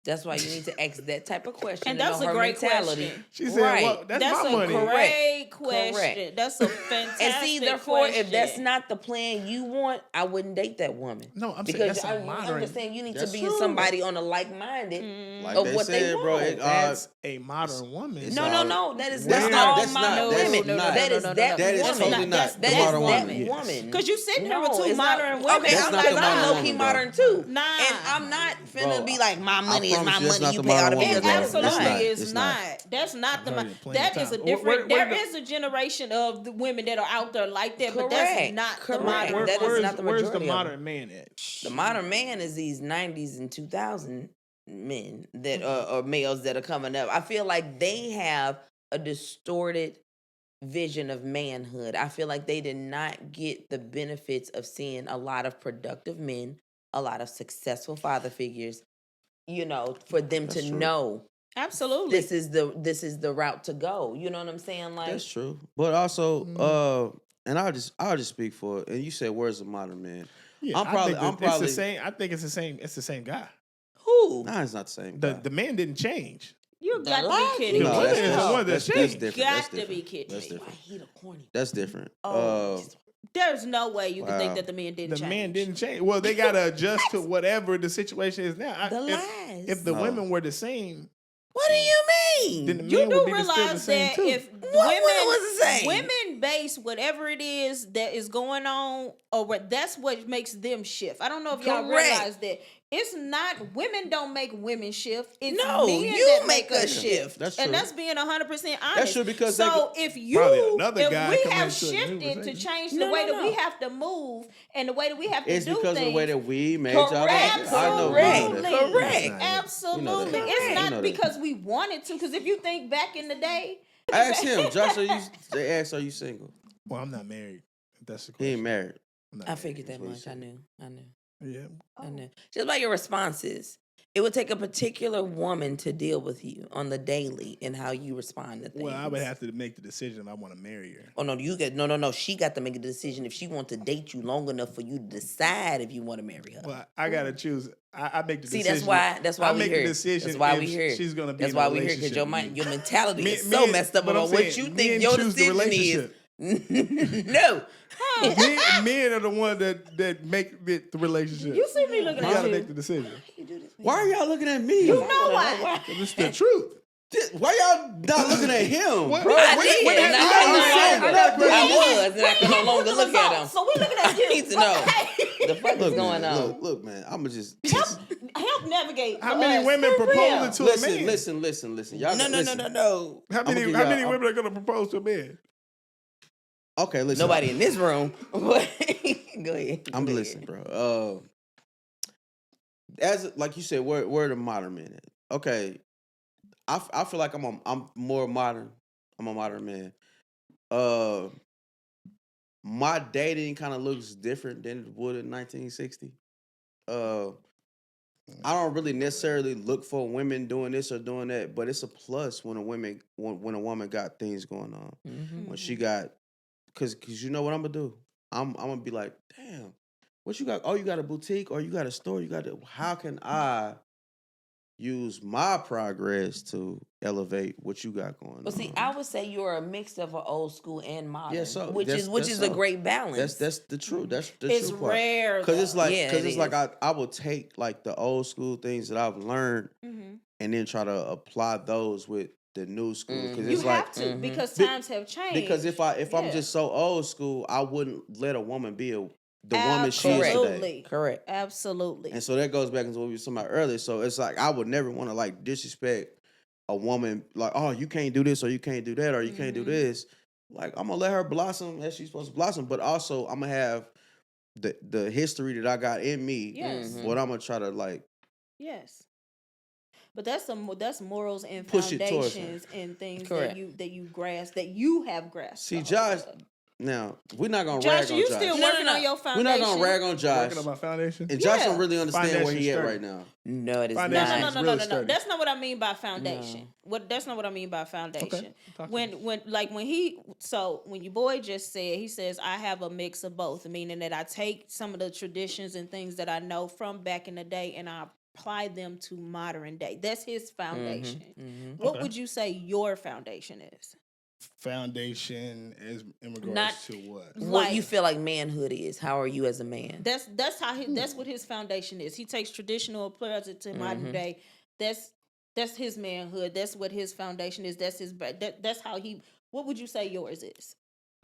That's why you need to ask that type of question. And that's know a her great mentality. question. She said, Right. well, that's my a money. great question. Correct. That's a fantastic And see, therefore, question. if that's not the plan you want, I wouldn't date that woman. No, I'm saying because that's a modern. I'm just saying you need to That's be true. somebody on a like-minded Like of they what said, they bro, want. That's a modern woman. it's No, all- that is That's not not- all that's modern not- that's women. not- That is that That is woman. totally not That the is modern that woman. woman. Because you sitting here with No, two it's not- modern women. Okay, That's I'm not like, the I'm modern low-key woman, modern bro. too. Nah. And I'm not finna Bro, be like, my money is promise my you it's money. not You the pay all the modern bills. It woman. No, it's absolutely not. is It's not. not. That's not the. I've heard it plenty That of is a times. different. Where There the- is a generation of the women that are out there like that, but that's Correct. not the Correct. modern. That is woman. not the where's the majority of modern man at? The modern man is these 90s and 2000 men that or males that are coming up. I feel like they have a distorted vision of manhood. I feel like they did not get the benefits of seeing a lot of productive men, a lot of successful father figures, for them That's to true. know Absolutely. this is the route to go. You know what I'm saying? Like That's true. But also, and I'll just speak for it. And you said, where's the modern man? Yeah, I'm probably it's the same. I think it's the same. It's the same guy. who? Nah, it's not the same. The guy. the man didn't change. You The got to life- be kidding No, me. that's the one that that's changed. different. Got That's to be different. kidding That's me. Why different. he the corny? That's different. Oh, There's no way you can think Wow. that the man didn't The change. man didn't change. Well, they got to adjust to whatever the situation is now. The if, lies. if the No. women were the same, what do you mean? then the You men do would be still the realize same that too. if What was the same? women base whatever it is that is going on, or that's what makes them shift. I don't know if y'all Correct. realize that it's not women don't make women shift. It's No, men you that make us us shift. That's true. and that's being 100% honest. That's true because so they if you Probably another if guy we come have into a new shifted to relationship. change the No, way no, that we no. have to move and the way that we have to It's do because things. of the way that we made y'all. Correct. I know. Correct. We know that. Correct. Absolutely. We know that. It's We not know that. because we wanted to. Because if you think back in the day, Ask him, Josh. They asked, are you single? Well, I'm not married. If that's the He question. ain't married. I'm not I married. figured that what he much. I knew. Yeah. I knew. Just by your responses, it would take a particular woman to deal with you on the daily and how you respond to things. Well, I would have to make the decision if I want to marry her. Oh no, no. She got to make a decision if she wants to date you long enough for you to decide if you want to marry her. Well, I gotta choose. I make the See, decision. that's why I we make here. the decision. That's why if we here. She's gonna be. That's in a why we here because relationship with me. your mentality is Men- so messed up but I'm about what saying, you men think your choose the decision is. relationship. No. men are the ones that make it the relationship. you see me looking You at gotta you. make the decision. Why are y'all looking at me? You know why? It's the truth. Why y'all not looking at him, What- bro? I When- did. when and have I you was, ever and said that? I can no longer look at him. So we looking at you. I need to know the fuck is Look, going man, on. look, man. I'ma just Help navigate. How for many us. women For real. propose to a man? listen. Y'all No. How I'ma many give how y'all- many women are gonna propose to a man? Okay, listen. Nobody in this room. Go ahead. I'm Go ahead. listening, bro. As like you said, where the modern men at? Okay, I feel like I'm more modern. I'm a modern man. My dating kind of looks different than it would in 1960. I don't really necessarily look for women doing this or doing that, but it's a plus when a woman got things going on. Mhm. When she got, cause you know what I'm gonna do? I'm gonna be like, damn, what you got? Oh, you got a boutique or you got a store? How can I use my progress to elevate what you got going on? But see, I would say you're a mix of an old school and modern, Yeah, so which that's- is that's a so. great balance. That's the truth. That's the It's true part. rare. Cause it's like, Yeah, cause it it's like is. I will take like the old school things that I've learned Mm-hmm. and then try to apply those with the new school. Cause You it's like have to because Be- times have changed. because if I'm Yeah. just so old school, I wouldn't let a woman be the woman she is today. Absolutely. correct. Absolutely. And so that goes back into what we were talking about earlier. So it's like I would never want to like disrespect a woman, like, oh, you can't do this or you can't do that or you can't do this. Like I'm gonna let her blossom as she's supposed to blossom, but also I'm gonna have the history that I got in me. Yes. What I'm gonna try to like Yes. But that's morals and Push it towards her. foundations and things Correct. that you grasp that you have grasped. see the Josh. whole Now, we're not gonna Josh, rag on you Josh. still No, working no. on your We're foundation. not gonna rag on Josh. Working on my foundation. And Josh Yeah. don't really understand where he at Foundation right now. No, it is No, Foundation. not. no, It's no, really no. sturdy. That's not what I mean by foundation. No. That's not what I mean by foundation. Talk to When your boy just said, he says, I have a mix of both, meaning that I take some of the traditions and things that I know from back in the day and I apply them to modern day. That's his foundation. What would you say your foundation is? Foundation is in regards Not- to what? What Like- you feel like manhood is? How are you as a man? That's that's what his foundation is. He takes traditional, applies it to modern day. That's his manhood. That's what his foundation is. That's his that's how he. What would you say yours is?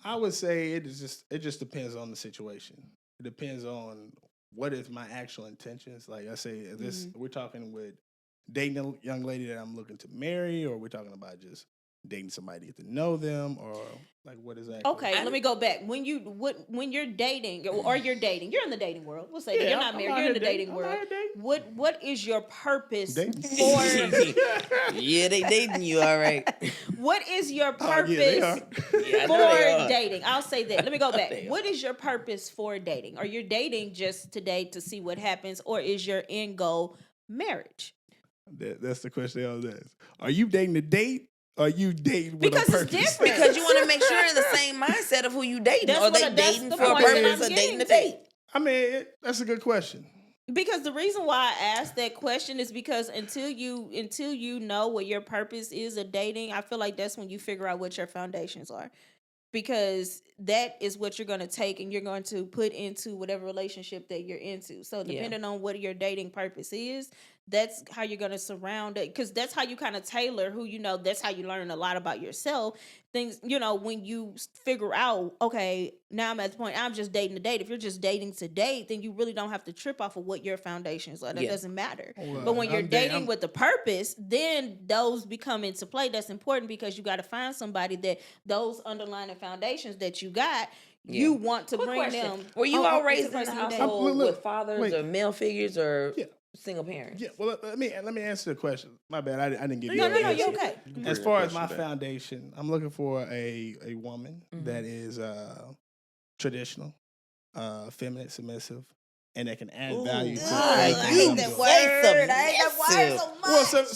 I would say it just depends on the situation. It depends on what is my actual intentions. Like I say, if this we're talking with dating a young lady that I'm looking to marry, or we're talking about just dating somebody to get to know them, or like what is that? Okay, let me go back. When you're dating or you're dating, you're in the dating world. We'll say that Yeah, you're not I'm married. out You're in here the dating dating. I'm world. out here dating. What is your purpose Dating. for? Yeah, they dating you, all right. What is your Oh, purpose yeah, they are. Yeah, I know they for are. dating? I'll say that. Let me go back. They are. What is your purpose for dating? Are you dating just today to see what happens, or is your end goal marriage? That's the question they always ask. Are you dating to date? Or are you dating with Because a it's purpose? different. Because you want to make sure in the same mindset of who you dating. That's Are they what- that's dating the for a point that purpose I'm or dating to getting to. date? I mean, that's a good question. Because the reason why I asked that question is because until you know what your purpose is of dating, I feel like that's when you figure out what your foundations are. Because that is what you're going to take and you're going to put into whatever relationship that you're into. So depending on what your dating purpose is, that's how you're going to surround it. Because that's how you kind of tailor who you know. That's how you learn a lot about yourself. Things, when you figure out, okay, now I'm at the point, I'm just dating to date. If you're just dating to date, then you really don't have to trip off of what your foundations are. That Yeah. doesn't matter. Well, But when you're I'm dating with a purpose, then those become into play. That's important because you got to find somebody that those underlying foundations that you got, you want to Quick bring question. them. Were you Oh, all it's raised the in a person you date. household Look, with fathers wait. or male figures or Yeah. single parents? Yeah, well, let me answer the question. My bad, I didn't give you No, an no, answer. you're okay. As that far as question my back. foundation, I'm looking for a woman that is traditional, feminine, submissive, and that can add value to I everything hate I'm that doing. word. I hate that word so much. Well, so the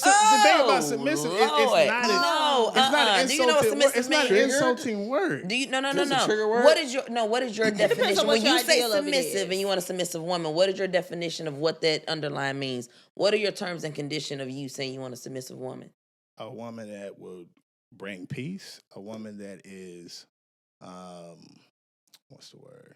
thing about submissive is it's Lord. not No, it's not an do you know what insulting word. submissive It's not an means? insulting word. Do you no This is a trigger word? What is your definition on what when your you say ideal of it submissive is. and you want a submissive woman? What is your definition of what that underline means? What are your terms and condition of you saying you want a submissive woman? A woman that will bring peace. A woman that is, what's the word?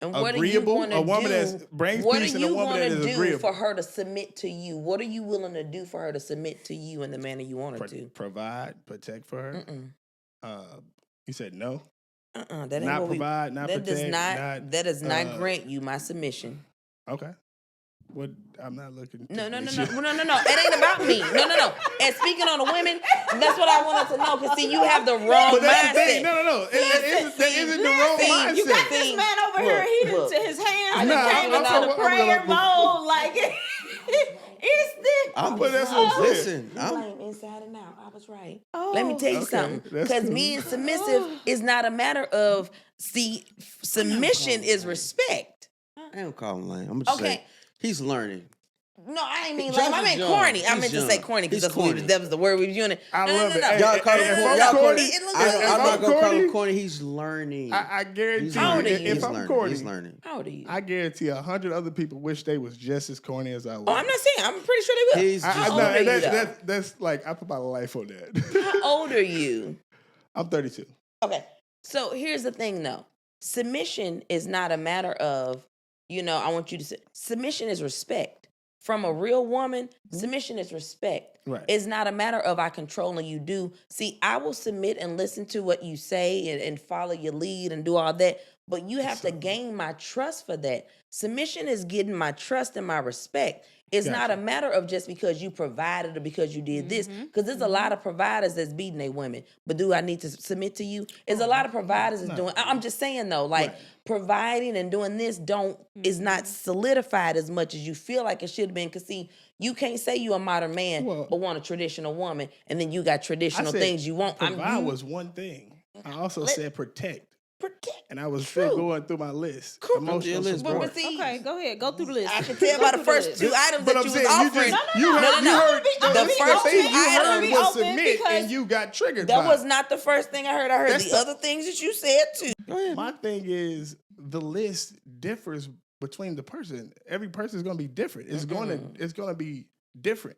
And what Agreeable, are you a going to woman do? that brings what peace are and a you woman going that to is do agreeable. for her to submit to you? What are you willing to do for her to submit to you in the manner you want her to? Provide, protect for her. You said no. That ain't Not what provide, not that protect. that does not grant you my submission. Okay. What? I'm not looking. No. to It get you- ain't about me. No. And speaking on the women, that's what I wanted to know. Cause see, you have the wrong But that's the mindset. thing. No. That isn't the wrong mindset. You got this man over here, he look. done to his hands I and know, came I'm into gonna- the I'm prayer gonna- mode. Like, it's the. But that's what I'm saying. Listen, I blame inside and out. I was right. Oh. Let me tell you Okay, something. that's Because cool. being submissive is not a matter of submission is respect. I don't call him lame. I'm just Okay. saying he's learning. No, I ain't mean Josh lame. I is meant young. corny. I He's meant to say young. corny because He's corny. that was the word we were using. I love it. Hey, Y'all call him if corny. I'm Y'all call corny, him. It looks I'm good. not gonna call corny, him corny. He's learning. I guarantee He's you, How old are learning. you? if He's I'm learning. corny, He's learning. How old are you? I guarantee 100 other people wish they was just as corny as I was. Oh, I'm not saying. I'm pretty sure they will. He's just How old learning. are you, though? That's like I put my life on that. How old are you? I'm 32. Okay. So here's the thing, though. Submission is not a matter of, I want you to say. Submission is respect. From a real woman, submission is respect. Right. It's not a matter of I controlling you do. See, I will submit and listen to what you say and follow your lead and do all that. But you have to gain my trust for that. Submission is getting my trust and my respect. It's not a matter of just because you provided or because you did this. Because there's a lot of providers that's beating their women. But do I need to submit to you? There's a lot of providers that's doing. I'm just saying though, like providing and doing this is not solidified as much as you feel like it should have been. Because see, you can't say you a modern man but want a traditional woman, and then you got traditional things you want. Provide was one thing. I also said protect. protect. And I was still True. going through my list. Cool. Emotional List, bro. support. See, Okay, go ahead. Go through the list. I can tell by the first two items But that I'm you was saying offering. you heard The first two you heard items was open submit because and you got triggered. That by was it. not the first thing I heard. I heard That's the the- other things that you said too. Go ahead. My thing is the list differs between the person. Every person is going to be different. It's going to be different.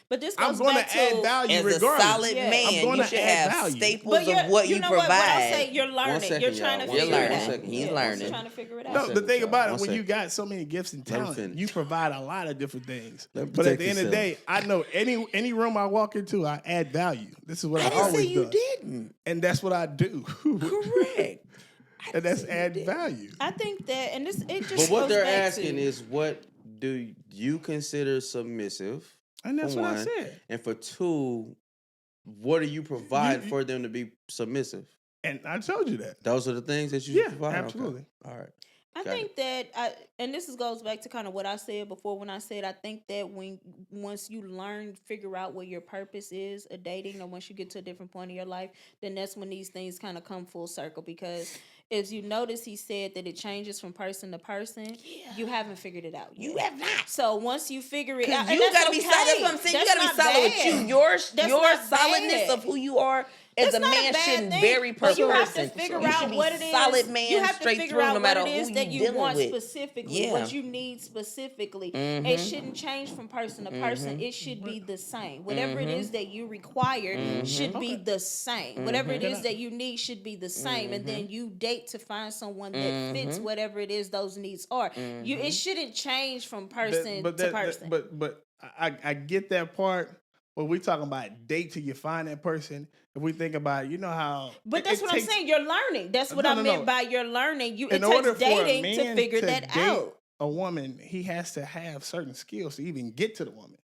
But this I'm goes going back to add to value As regardless. a solid Yeah. man, I'm you gonna should add have value. staples But of what you know provide. What I say, you're learning. second, You're trying y'all. to One figure second, it one out. second. He's Yeah, learning. Trying to figure it out. No, the thing about it, One when you second. got so many gifts and Let him talent, finish. you provide a lot of different things. Let him But at protect the end of the himself. day, I know any room I walk into, I add value. This is what I, I didn't always say you done. didn't. And that's what I do. Correct. And that's add value. I think that, and this it just. But what goes they're back asking to, is, what do you consider submissive? And that's for what I one, said. And for two, what do you provide for them to be submissive? And I told you that. Those are the things that you Yeah, provide? Okay. absolutely. All right. I Got think that and this goes back to kind of what I said before when I said I think that once you learn, figure out what your purpose is of dating, or once you get to a different point in your life, then that's when these things kind of come full circle. Because as you notice, he said that it changes from person to person. You haven't figured it out. You yet. have not. So once you figure it out, You gotta be solid. That's what I'm saying. You gotta be solid with you. Your not solidness bad. of who you are as That's a not man bad shouldn't thing, vary per but you have person. to figure You should out be what it is. solid man You have to straight figure through, out no matter what it who is you that you dealing want with. specifically, Yeah. what you need specifically. It shouldn't change from person to person. It should be the same. Whatever it is that you require should be the same. Whatever it is that you need should be the same. And then you date to find someone that fits whatever it is those needs are. It shouldn't change from person to person. But I get that part. When we talking about date till you find that person, if we think about it, you know how. But that's what I'm saying. You're learning. That's what I meant by you're learning. It takes dating to figure that out. A woman, he has to have certain skills to even get to the woman.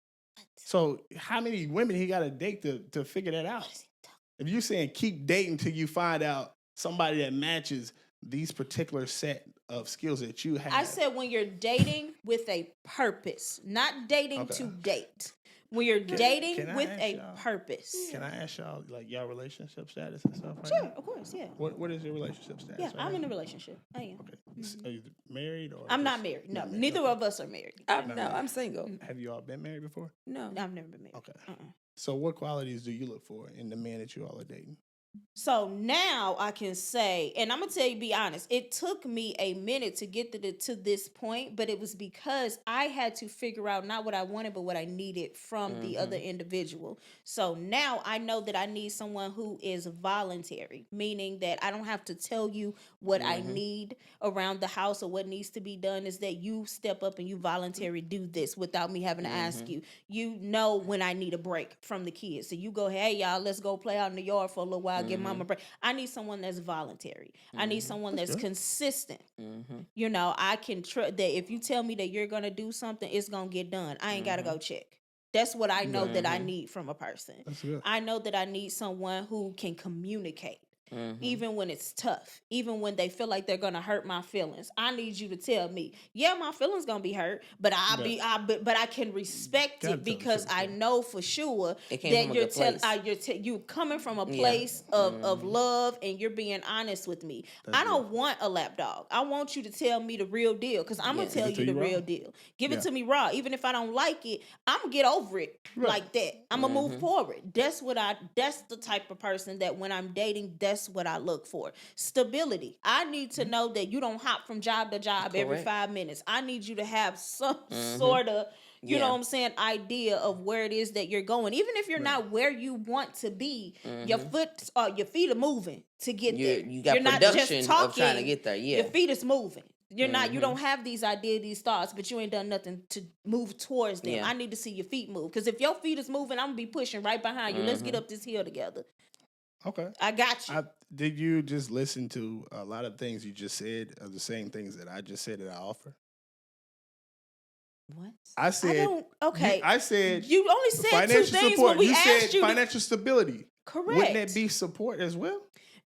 So how many women he got to date to figure that out? If you're saying keep dating till you find out somebody that matches these particular set of skills that you have. I said when you're dating with a purpose, not dating to date. When you're dating can I with ask a y'all- purpose. Can I ask y'all like y'all relationship status and stuff? Right Sure, now? of course, yeah. What is your relationship status? Yeah, right I'm now? in a relationship. I am. Okay. Are you married or? I'm not just- married. No, not married? neither Okay. of us are married. I'm single. Have you all been married before? No. I've never been married. Okay. Uh-uh. So what qualities do you look for in the man that you all are dating? So now I can say, and I'm gonna tell you, be honest, it took me a minute to get to this point, but it was because I had to figure out not what I wanted, but what I needed from the other individual. So now I know that I need someone who is voluntary, meaning that I don't have to tell you what I need around the house or what needs to be done. Is that you step up and you voluntarily do this without me having to ask you. You know when I need a break from the kids, so you go, hey y'all, let's go play out in the yard for a little while. Give mama a break. I need someone that's voluntary. I need someone that's consistent. You know, I can trust that if you tell me that you're gonna do something, it's gonna get done. I ain't gotta go check. That's what I know that I need from a person. That's good. I know that I need someone who can communicate. Even when it's tough, even when they feel like they're gonna hurt my feelings, I need you to tell me, yeah, my feelings gonna be hurt, but I can respect Gotta it tell me because something. I know for sure It came that from a you're good place. you coming from a place of love and you're being honest with me. I don't want a lapdog. I want you to tell me the real deal because I'm gonna tell Give it you to the you real raw. deal. Give it Yeah. to me raw, even if I don't like it. I'm gonna get over it like that. I'm gonna move forward. That's the type of person that when I'm dating, that's what I look for. Stability. I need to know that you don't hop from job to job every Correct. 5 minutes. I need you to have some sort of, you know what I'm saying, idea of where it is that you're going. Even if you're not where you want to be, your feet are moving to get there. You got You're not production just of talking. trying to get there. Yeah. Your feet is moving. You're not. You don't have these ideas, these thoughts, but you ain't done nothing to move towards them. Yeah. I need to see your feet move because if your feet is moving, I'm gonna be pushing right behind you. Let's get up this hill together. Okay. I got you. Did you just listen to a lot of things you just said are the same things that I just said that I offer? What? I said. Okay. I said. You only said two financial things support. when we You asked said you. financial stability. Correct. Wouldn't that be support as well?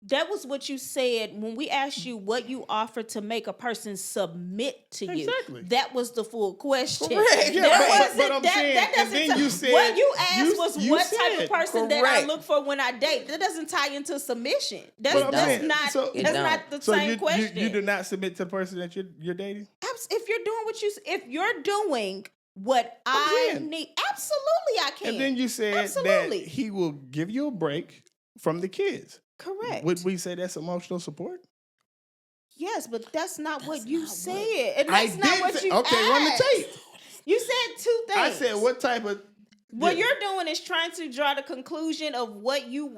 That was what you said when we asked you what you offer to make a person submit to you. Exactly. That was the full question. Correct. Yeah, That I'm that saying, and doesn't then you said what you asked was you what type said- of person that I Correct. look for when I date. That doesn't tie into submission. That's, But I'm that's saying, not so- that's not the So same you question. you do not submit to the person that you're dating? If you're doing if you're doing what I saying. need, absolutely I can. And then you said Absolutely. that he will give you a break from the kids. Correct. Would we say that's emotional support? Yes, but that's not what you said. And I that's not did what say- you okay, run the asked. tape. You said two things. I said what type of What yeah. you're doing is trying to draw the conclusion of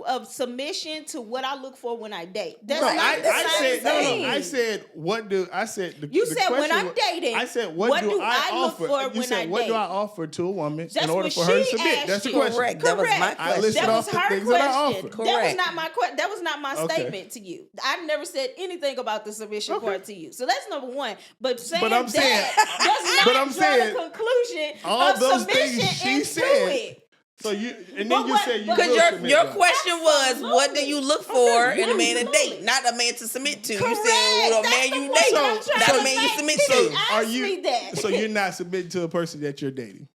of submission to what I look for when I date. That's No, not the I same said thing. no. I said what do I said the You the said when question I'm was- dating, I said what do I look offer? for You when said I what do I date? offer to a woman That's in order what for her to she submit? asked That's the you. question. Correct. That was my Correct. I question. listed That off was the her things that I question. offered. That was Correct. not my question. That was not my Okay. statement to you. I never said anything about the submission Okay. part to you. So that's number one. But saying But I'm that saying- does not but I'm draw saying the conclusion all of those submission things she into said- it. So you and then But you what- said you but- will Because submit your though. question was, what do you look for in a man to absolutely. date? Not a man to submit to. You Correct. said, well, a That's man the you point date. that I'm trying That's to a man you make. submit He to. didn't ask Are you me that. so you're not submitting to a person that you're dating?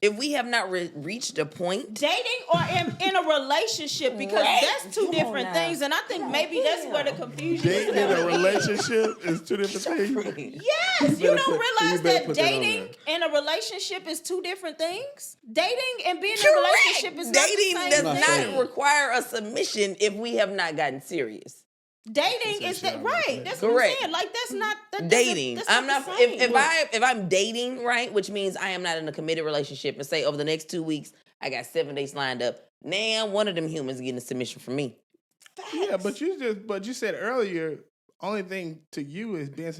If we have not reached a point, Dating or in a relationship, because Right. that's two Come on different now. things, and I think maybe that's where the confusion is. Dating in a coming in. relationship is two different things. Yes, you better don't put- realize you better that put that on dating and a relationship is two different things. Dating and being in a correct. relationship is Dating not the does same not thing. require a submission if we have not gotten serious. Dating is that right? That's what I'm Correct. saying. Like that's not that Dating. That's I'm not the same. if I'm dating, right, which means I am not in a committed relationship, and say over the next 2 weeks I got 7 dates lined up. Now one of them humans getting a submission from me. Yeah, but you said earlier, only thing to you is being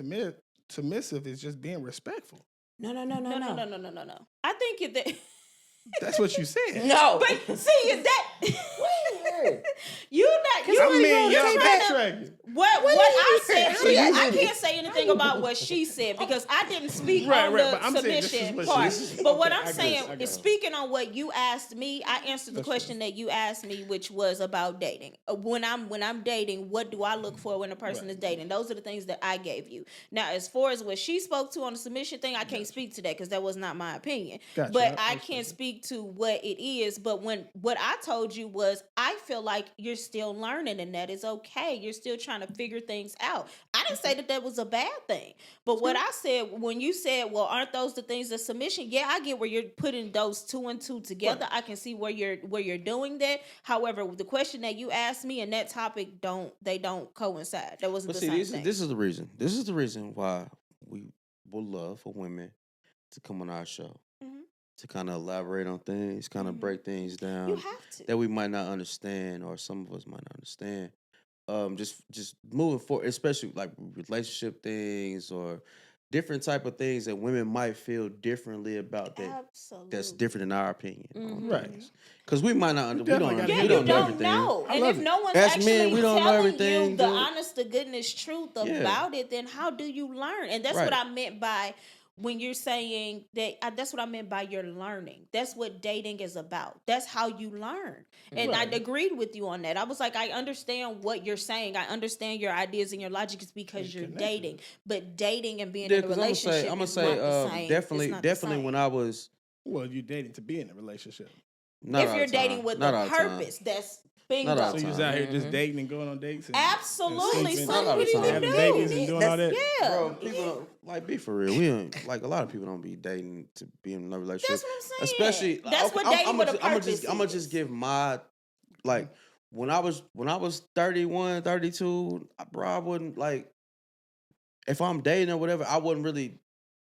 submissive is just being respectful. No. No. I think that. That's what you said. No. But see, is that you not you I mean, you're y'all trying to backtracking. what I said. How you I do can't say anything about what she said because I didn't speak Right, on right, the but I'm saying this is submission what part. she- But what okay, I'm I get it, saying I get is it. speaking on what you asked me. I answered the That's question that you asked me, which was about dating. When I'm dating, what do I look for when a person is dating? Those are the things that I gave you. Now, as far as what she spoke to on the submission thing, I can't speak to that because that was not my opinion. Gotcha. But I I can speak to what it is. But what I told you was, I feel like you're still learning, and that is okay. You're still trying to figure things out. I didn't say that was a bad thing. But what I said, when you said, well, aren't those the things of submission? Yeah, I get where you're putting those two and two together. I can see where you're doing that. However, the question that you asked me and that topic don't coincide. That wasn't But the see, same this thing. is the reason. This is the reason why we would love for women to come on our show Mhm. to kind of elaborate on things, kind of break things down You have to. that we might not understand, or some of us might not understand. Just moving forward, especially like relationship things or different type of things that women might feel differently about that. Absolutely. That's different in our opinion, Right. Because we might not, we definitely don't, gotta Yeah, we you don't know don't everything. know. I And love if it. no one's As actually men, we don't know telling everything, you the dude. honest to goodness truth Yeah. about it, then how do you learn? And that's Right. what I meant by when you're saying that. That's what I meant by you're learning. That's what dating is about. That's how you learn. And I agreed with you on that. I was like, I understand what you're saying. I understand your ideas and your logic is because you're dating. But dating and being Yeah, in a 'cause relationship I'm gonna is say, not the same. definitely, It's not the definitely same. when I was Well, you're dating to be in a relationship. not if all you're the time, dating with not a all the time. purpose, that's bingo. Not all So the you're time. just out here just dating and going on dates. And, Absolutely, and sleeping, son. Not all What the do you time. having do? babies and doing all that. Yeah. Bro, people don't, like, be for real. We don't, like, a lot of people don't be dating to be in a relationship. That's what I'm saying. Especially That's what dating with a purpose I'm gonna is. just give my, like, when I was 31, 32, bro, I wouldn't, like, if I'm dating or whatever, I wasn't really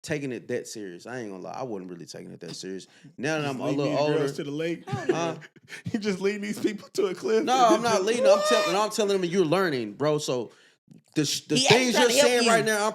taking it that serious. I ain't gonna lie, I wasn't really taking it that serious. Now that I'm a Leading little these older, girls to the lake. huh? You just leading these people to a cliff. No, I'm not leading. I'm telling them you're learning, bro. So the He things ain't you're trying to help saying you. right now,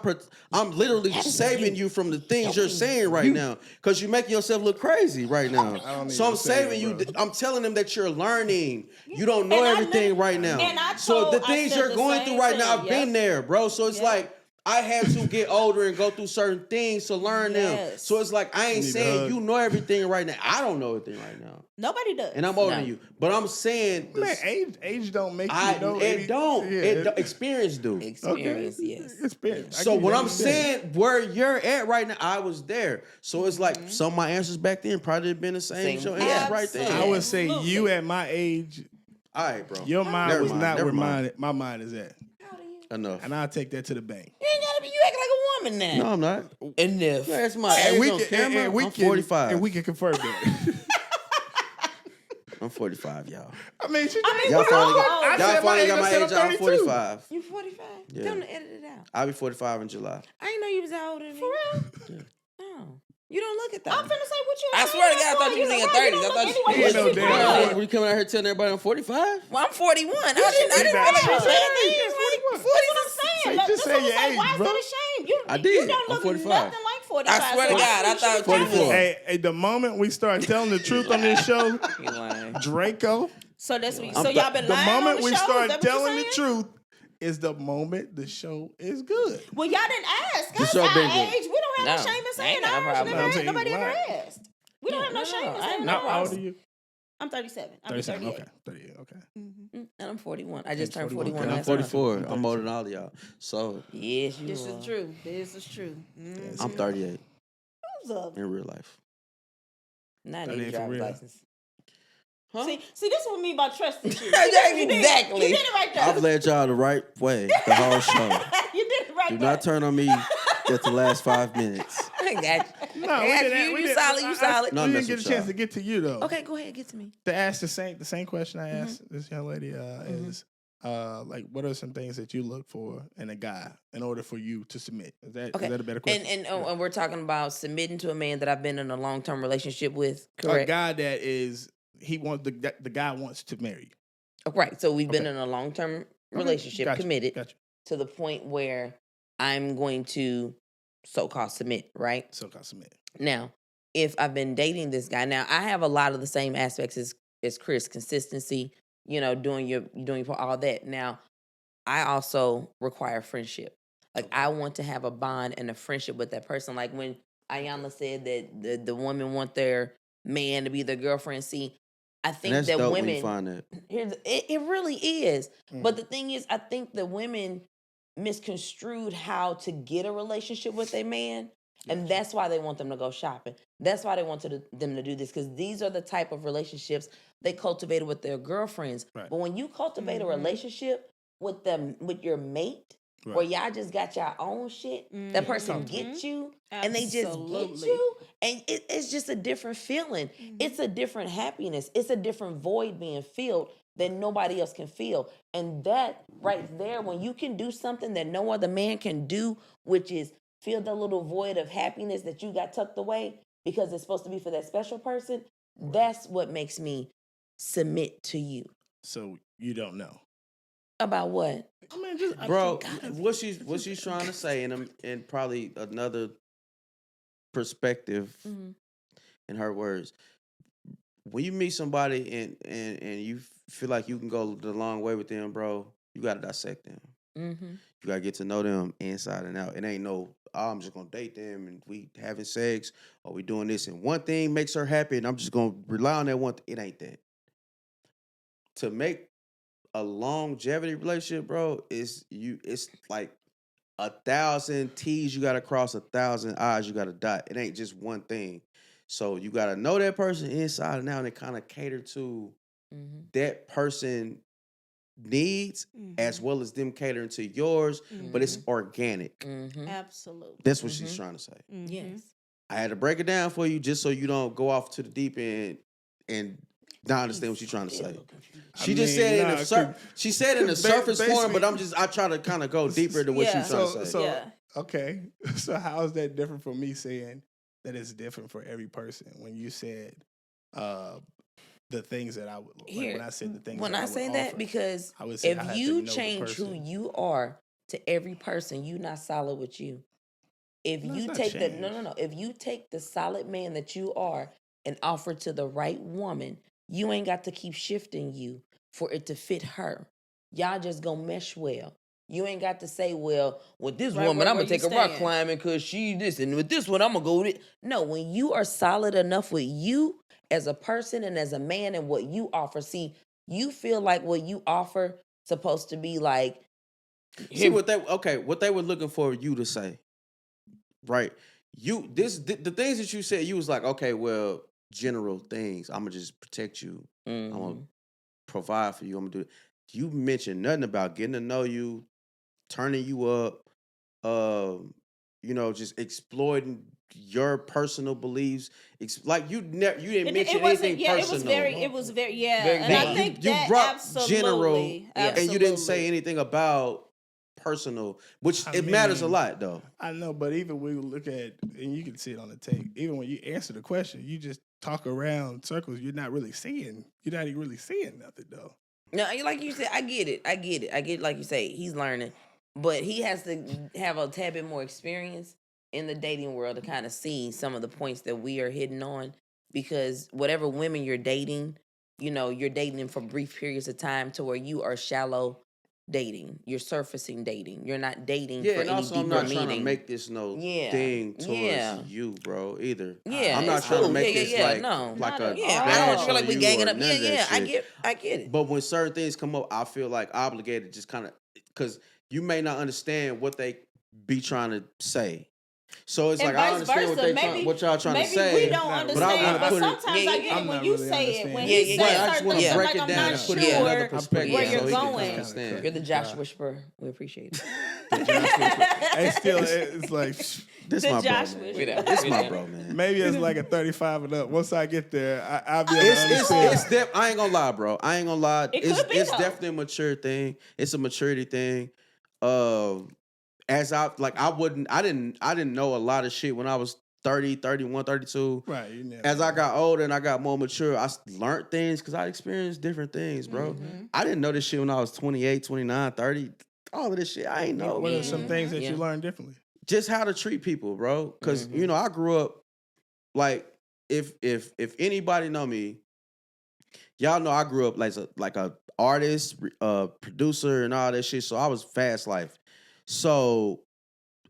I'm literally saving you from the things you're saying right now, because you're making yourself look crazy right now. don't So I'm even say saving it, you. bro. I'm telling them that you're learning. You don't know And I everything know- right now. and I So the told- I things said you're the going same through right now, thing, I've yep. been there, bro. So it's Yep. like, I had to get older and go through certain things to learn them. Yes. So it's like, I ain't need a saying hug. you know everything right now. I don't know everything right now. Nobody does. And I'm older No. than you. But I'm saying, Man, age don't make you know. it don't. Yeah, It don't. Experience do. Experience, yes. Experience. I So get what that. I'm saying, where you're at right now, I was there. So it's like some of my answers back then probably have been the same as Same. your answers right there. I would say Absolutely. you at my age, All right, bro. your mind Never was mind, not never where mind. my mind is at. Enough. And I'll take that to the bank. You ain't gotta be. You acting like a woman now. No, I'm not. Enough. That's my age on camera. I'm 45. And we can confirm that. I'm 45, y'all. I mean, Y'all finally I got, y'all said finally got I my said age. I'm I'm 32. 45. You 45? Yeah. Tell them to edit it out. I'll be 45 in July. I didn't know you was that older than me. For real? No. You don't look at that. I'm finna say what you. I swear to God, I thought you was in your 30s. I thought you He ain't no damn Were you coming out here telling everybody I'm 45? Well, I'm 41. I didn't feel like you said anything. That's what I'm saying. Just say your age, why bro. is that a shame? I You did. don't I'm look 45. nothing like 45. I swear to so God, I think thought you should 44. tell me. Hey, the moment we start telling the truth on this show, You lying. Draco, So that's what. I'm So y'all been the lying on moment the we show? Is start that what you're telling the saying? truth is the moment the show is good. Well, y'all didn't ask The us show our been good. age. We don't have no No, shame in ain't saying got no ours. problem. I'm Never, saying nobody you ever lying. asked. We don't have no shame in I saying have Now, no ours. how old are you? I'm 37. I'm 37. 38. Okay. 38. Okay. And I'm 41. I just turned 41. 41 And I'm last month. 44. I'm older than all of y'all. So Yes, you This are. is true. This is true. I'm 38 Who's up? in real life. Not That need a ain't for driver's real. license. Huh? See, this is what I mean by trust issues. Exactly. You did it right there. I've led y'all the right way the whole show. You did it right Do there. not turn on me at the last 5 minutes. I got you. No, I got you. You solid. You solid. No, we mess didn't get a with chance y'all. to get to you though. Okay, go ahead. Get to me. To ask the same question I asked this young lady is like, what are some things that you look for in a guy in order for you to submit? Is that a better question? And we're talking about submitting to a man that I've been in a long-term relationship with, a correct? guy that is the guy wants to marry you. Right. So we've been Okay. in a long-term relationship, Gotcha. committed Gotcha. to the point where I'm going to so-called submit, right? So I submit. Now, if I've been dating this guy, now I have a lot of the same aspects as Kris, consistency, doing your all that. Now, I also require friendship. Like I want to have a bond and a friendship with that person. Like when Iyanla said that the women want their man to be their girlfriend. See, I And think that's that dope women when you find that. it really is. But the thing is, I think the women misconstrued how to get a relationship with a man. And that's why they want them to go shopping. That's why they want them to do this. Because these are the type of relationships they cultivated with their girlfriends. Right. But when you cultivate a relationship with your mate, Right. where y'all just got your own shit, that person gets you, and they just get Absolutely. you, and it's just a different feeling. It's a different happiness. It's a different void being filled that nobody else can feel. And that right there, when you can do something that no other man can do, which is fill the little void of happiness that you got tucked away because it's supposed to be for that special person, that's what makes me submit to you. So you don't know. About what? I mean, just Bro, what she's trying to say, and probably another perspective in her words. When you meet somebody and you feel like you can go the long way with them, bro, you gotta dissect them. Mm-hmm. You gotta get to know them inside and out. It ain't no, I'm just gonna date them and we having sex or we doing this and one thing makes her happy and I'm just gonna rely on that one. It ain't that. To make a longevity relationship, bro, it's like 1,000 T's you gotta cross, 1,000 I's you gotta dot. It ain't just one thing. So you gotta know that person inside and out and kind of cater to that person needs as well as them catering to yours, but it's organic. Absolutely. That's what she's trying to say. Yes. I had to break it down for you just so you don't go off to the deep end and not understand what she's trying to say. She just said she said in the surface form, but I try to kind of go deeper into what she's trying to say. So okay. So how is that different from me saying that it's different for every person? When you said the things that I would Here, when I said the things when that I would say that, offer, because I would say I if had to you know the change who person. you are to every person, you not solid with you. If No, you it's not take the change. no, if you take the solid man that you are and offer to the right woman, you ain't got to keep shifting you for it to fit her. Y'all just gonna mesh well. You ain't got to say, well, with this Right, woman, I'm where gonna take you a rock stand. climbing because she this, and with this one, I'm gonna go with it. No, when you are solid enough with you as a person and as a man and what you offer, see, you feel like what you offer supposed to be like. See what they were looking for you to say, right? The things that you said, you was like, okay, well, general things. I'm gonna just protect you. I'm gonna provide for you. I'm gonna do it. You mentioned nothing about getting to know you, turning you up, just exploiting your personal beliefs. Like you didn't mention anything personal. It was very, yeah. Very And I vague. think You that brought absolutely, general, Yeah. and you didn't say anything about personal, which I it matters a mean, lot though. I know, but even when you look at, and you can see it on the tape, even when you answer the question, you just talk around circles. You're not really seeing nothing though. No, like you said, I get it. Like you say, he's learning, but he has to have a tad bit more experience in the dating world to kind of see some of the points that we are hitting on. Because whatever women you're dating, you're dating them for brief periods of time to where you are shallow dating. You're surfacing dating. You're not dating Yeah, for and any also deeper I'm not meaning. trying to make this thing towards you, bro. Either. Yeah, I'm not it's trying to cool. make Yeah, this yeah, like no. like Not a at Yeah, all. I bash don't feel like on we you ganging or up. none of Yeah, that shit. I get it. But when certain things come up, I feel like obligated, just kind of because you may not understand what they be trying to say. So it's and like I vice understand versa. what y'all trying to Maybe say. we don't but I understand, wanna but put it- sometimes Yeah, I yeah, get I'm it when not you really say it. understanding. When Yeah, he yeah, says yeah. I just certain want things, to I'm break like, it I'm down not and put it in sure another perspective Yeah. where so you're he can going. understand. You're the Josh Whisperer. We appreciate it. It's still, it's like This The my Josh bro, Whisperer. man. This my bro, man. maybe it's like a 35 and up. Once I get there, I'll be able to understand. I ain't gonna lie, bro. I ain't gonna lie. It could be, It's though. definitely a mature thing. It's a maturity thing. As I didn't know a lot of shit when I was 30, 31, 32. Right. You never As I know. got older and I got more mature, I learned things because I experienced different things, bro. I didn't know this shit when I was 28, 29, 30. All of this shit, I ain't know. What are some things that Yeah. you learned differently? Just how to treat people, bro. Because I grew up like if anybody know me, y'all know I grew up like a artist, producer, and all that shit. So I was fast life. So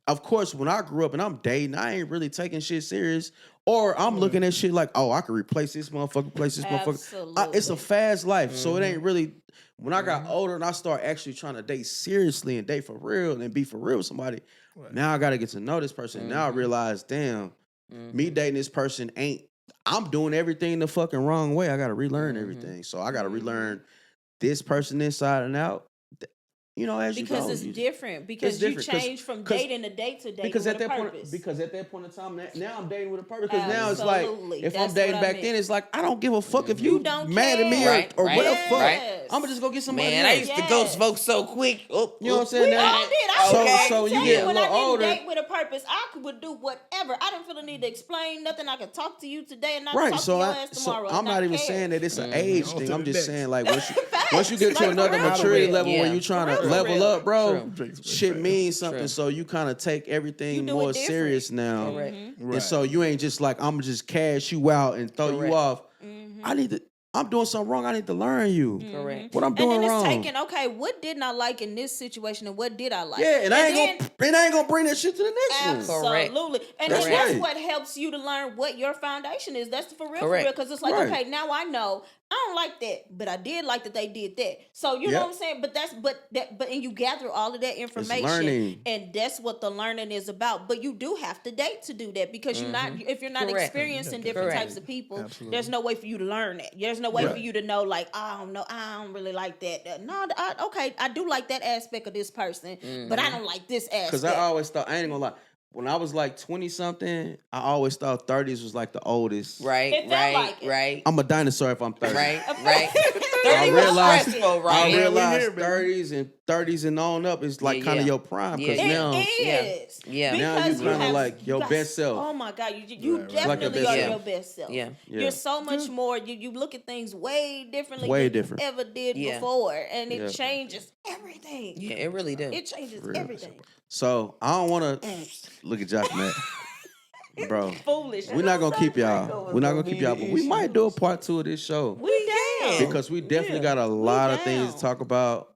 of course, when I grew up and I'm dating, I ain't really taking shit serious. Or I'm looking at shit like, oh, I could replace this motherfucker, replace this motherfucker. It's a Absolutely. fast life. So it ain't really. When I got older and I start actually trying to date seriously and date for real and be for real with somebody, now I got to get to know this person. Now I realize, damn, me dating this person I'm doing everything the fucking wrong way. I got to relearn everything. So I got to relearn this person inside and out. As you go. Because it's different. Because you different, 'cause- change from 'cause- dating to date to dating Because with at a that purpose. point, I'm now I'm dating with a purpose. Because now it's like Absolutely. if That's I'm dating what I back meant. then, it's like I don't give a fuck if you don't mad at me care. Right, or right, whatever. Fuck. right. I'm gonna just go get somebody Man, I else. used to ghost folks so quick. Oh, You know what I'm saying? We Now- all did. I so was you tell get a when little I older. didn't date with a purpose, would do whatever. I didn't feel the need to explain nothing. I could talk to you today and not Right, talk so to your ass tomorrow. I'm not even saying that it's an age On thing. to I'm the just next. saying like once you get to Like, another for real. maturity level Yeah. where you trying to For real, level for real. up, bro, True. shit means something. True. So you kind of take You everything do more it different. serious now. Correct. And so you ain't just like I'm just cash you out and throw Correct. you off. I'm doing something wrong. I need to learn you. Correct. What I'm And doing then it's wrong. taking, okay, what didn't I like in this situation and what did I like? Yeah, and I ain't gonna bring that shit to the next one. Absolutely. And That's then that's right. what helps you to learn what your foundation is. That's for real, Correct. Because it's like, Right. okay, now I know I don't like that, but I did like that they did that. So you know Yep. what I'm saying? But and you gather all of that information, learning. and that's what the learning is about. But you do have to date to do that because if you're not Correct. experiencing different Correct. types of people, Absolutely. there's no way for you to learn that. There's no way for you to know like, I don't know, I don't really like that. No, okay, I do like that aspect of this person, but I don't like this aspect. Because I always thought, I ain't gonna lie, when I was like 20-something, I always thought 30s was like the oldest. Right, It felt right, like it. right, I'm a dinosaur if I'm 30. right, right. I 30 was realized, stressful, right? I realized here, baby. 30s and on up is like Yeah, kind of yeah. your prime. Yeah, Because yeah. now, It is. Yeah. Now you Because kinda have- like your got- best self. Oh my God, you Right, right. Like your definitely best are self. your best self. Yeah. Yeah. You're so much more. You look at things way differently Way than different. you ever did Yeah. before, and it Yeah. changes everything. Yeah, it really do. It changes Real. everything. so I don't want to look at Josh, man. Bro, Foolish. we're not gonna keep y'all. We're not gonna keep y'all, but we might do a part 2 of this show. We ahead. because we definitely got a lot of things to down. talk about.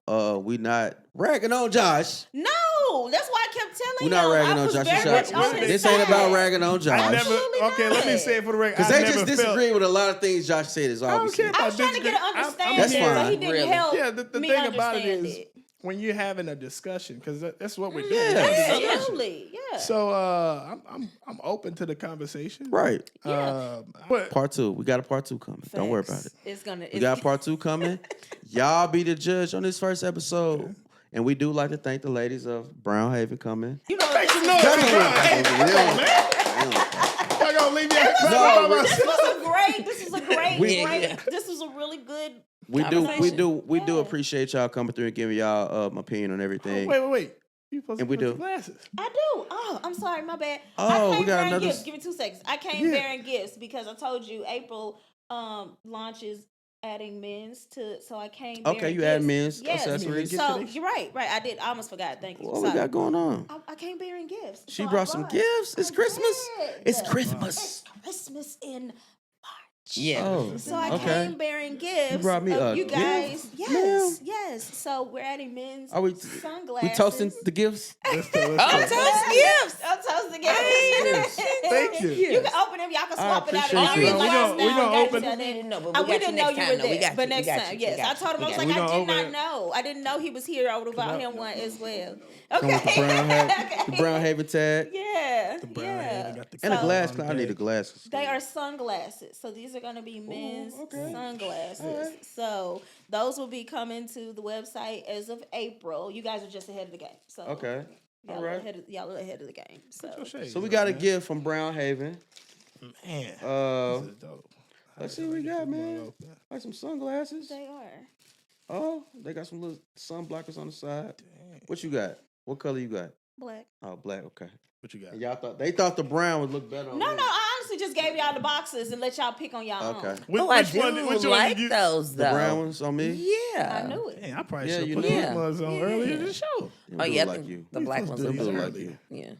We not ragging on Josh. No, that's why I kept telling We're not y'all. ragging I on was Josh. very much on his This ain't side. about ragging on Josh. I never. Absolutely Okay, let me not. say it for the record. Because I they never just felt- disagree with a lot of things Josh said. Is I all don't we care said. about I was trying to get an disagree. understanding, That's but fine. he didn't Really. help Yeah, the me thing about it understand is it. when you're having a discussion, because that's what we're doing. Yeah. We're having a discussion. Absolutely, yeah. So I'm open to the conversation. Right. But Part 2. We got a part 2 coming. Don't worry about it. It's gonna. We got part 2 coming. Y'all be the judge on this first episode. And we do like to thank the ladies of Brown Haven coming. You know, make this some is- noise. Come on, Hey, man. come on, man. Y'all gonna leave me out here No, by This myself? was a great. This is a great. Yeah. This was a really good. We do Conversation. appreciate y'all coming through and giving y'all my opinion on everything. Wait. You supposed And to we put do. your glasses. I do. Oh, I'm sorry, my bad. Oh, I we came got bearing another gifts. Give me 2 seconds. I came Yeah. bearing gifts because I told you April launches adding men's to. So I came. Okay, bearing you add gifts. men's Yes. accessories. So you're right. I did. I almost forgot. Thank you. What we Sorry. got going on? I came bearing gifts. She So I brought some gifts. It's I Christmas. did. It's Christmas. It's Christmas in March. Yeah. Oh, So I okay. came bearing gifts. You brought me of a you gift? guys. Ma'am? Yes. So we're adding men's Are we sunglasses. we toasting the gifts? Let's Oh, go. toast gifts. I'm toasting gifts. Thank you. You can open them. Y'all can swap it out. appreciate If you. you We like gonna- this we now, gonna guys, open- y'all We didn't know, but we we got didn't you know next you time, were though. We there. got But you. next We got time, you. yes. We got I told him, I you. was We like, got I you. did not know. I didn't know he was here. I would have bought him one as well. Come with the Okay. the Brown Haven tag. Yeah. Brown Yeah. Haven got the And a So- glass. I need the glasses. They are sunglasses. So these are going to be men's okay. sunglasses. Alright. So those will be coming to the website as of April. You guys are just ahead of the game. So Okay. y'all, All are right. ahead of the game. So So we got a gift from Brown Haven. Man. Uh, This is dope. let's see what we got, man. Like some sunglasses. they are. Oh, they got some little sun blockers on the side. What you got? What color you got? Black. Oh, black. Okay. What you got? And y'all thought they thought the brown would look better on No, me. I honestly just gave y'all the boxes and let y'all pick on y'all Okay. own. Oh, I Which do one like did you? those, though. The brown ones on me. Yeah. I knew it. Man, I probably Yeah, should you have put know. those ones on earlier in the show. They Oh, do yeah. I like think you. the We black supposed ones to are do They these do better. like earlier. you. Yeah.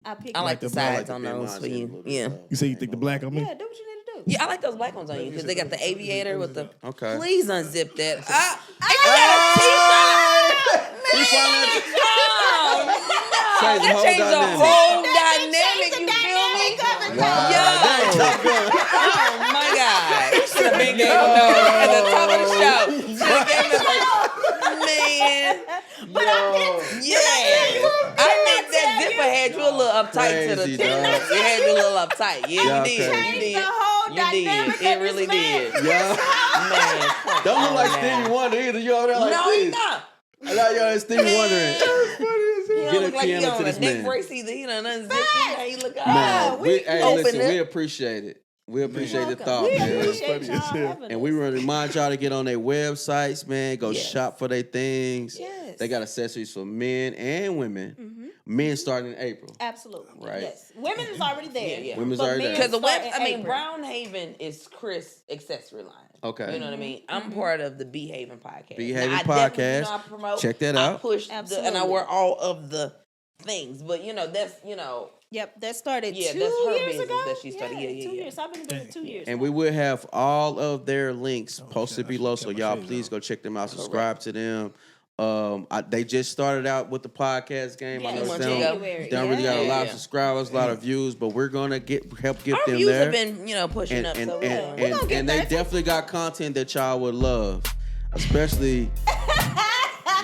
I picked. I like the I sides like on to fit those mine for in a you. little bit, Yeah. so You say you ain't think the gonna black on me? Yeah, do what you need to do. Yeah, I like those black ones on you because they got the aviator with the. Okay. Please unzip that. And you got a t-shirt. We finally- Oh, Change the that whole changed the dynamic. whole dynamic. You feel me? Wow. Yo. That's Top Gun. Oh my God. You should have been gave him those at the top of the show. Should have gave him man. But I did. Yeah. I think that zipper had you a little uptight to the Crazy, tip. dog. It had you a little uptight. Yeah, Yeah, you did. okay. You Changed did. the whole You dynamic did. It of really this man. did. Yeah. Man. Don't look like Come on now. Stevie Wonder either. You over there like No, this. he's not. I know you're Stevie wondering. He Get don't a look like he piano to on a this neck man. brace either. He done unzipped it. Now he look Man, out. hey, open listen, it. we appreciate it. We appreciate the Welcome. thought, We man. appreciate Funny as y'all hell. having And we us. want to remind y'all to get on their websites, man. Go Yes. shop for their things. Yes. They got accessories for men and women. Mm-hmm. Men starting in April. Absolutely. Right. Yes. Women is already there. Yeah, yeah. Women's But already there. men Because the start web, in I mean, April. Brown Haven is Kris accessory line. Okay. You know what I mean? I'm part of the Be Haven podcast. Be Now, Haven I definitely, podcast. I promote. Check that I out. push and I Absolutely. wear all of the things, but that's Yep, that started Yeah, 2 that's her years business ago. that she started. Yeah, 2 yeah. years. I've been doing it 2 years. And now. we will have all of their links posted I below, should so take my y'all shades please off. go check them out. Subscribe to them. They just started out with the podcast game. I Yeah, know months they ago. don't really got a lot of Yeah. subscribers, a lot of views, but we're gonna help get Our them views there. have been pushing and up. and So and, we're and, gonna get and they there. definitely got content that y'all would love, especially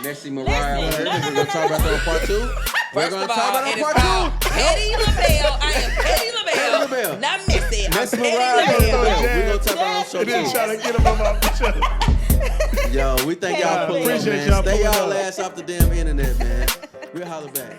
Nessie Mariah. Listen, We're no, gonna talk about that on part 2. We're First gonna of talk all, about it it is on part called 2. Petty LaBelle. I am Petty LaBelle. LaBelle. Not Missy. I'm Nessie Petty Mariah. LaBelle. We're gonna talk about it on show It is 2. trying to get him on my show. Yo, we thank y'all pulling up, Appreciate man. y'all Stay pulling y'all up. ass off the damn internet, man. We'll holler back.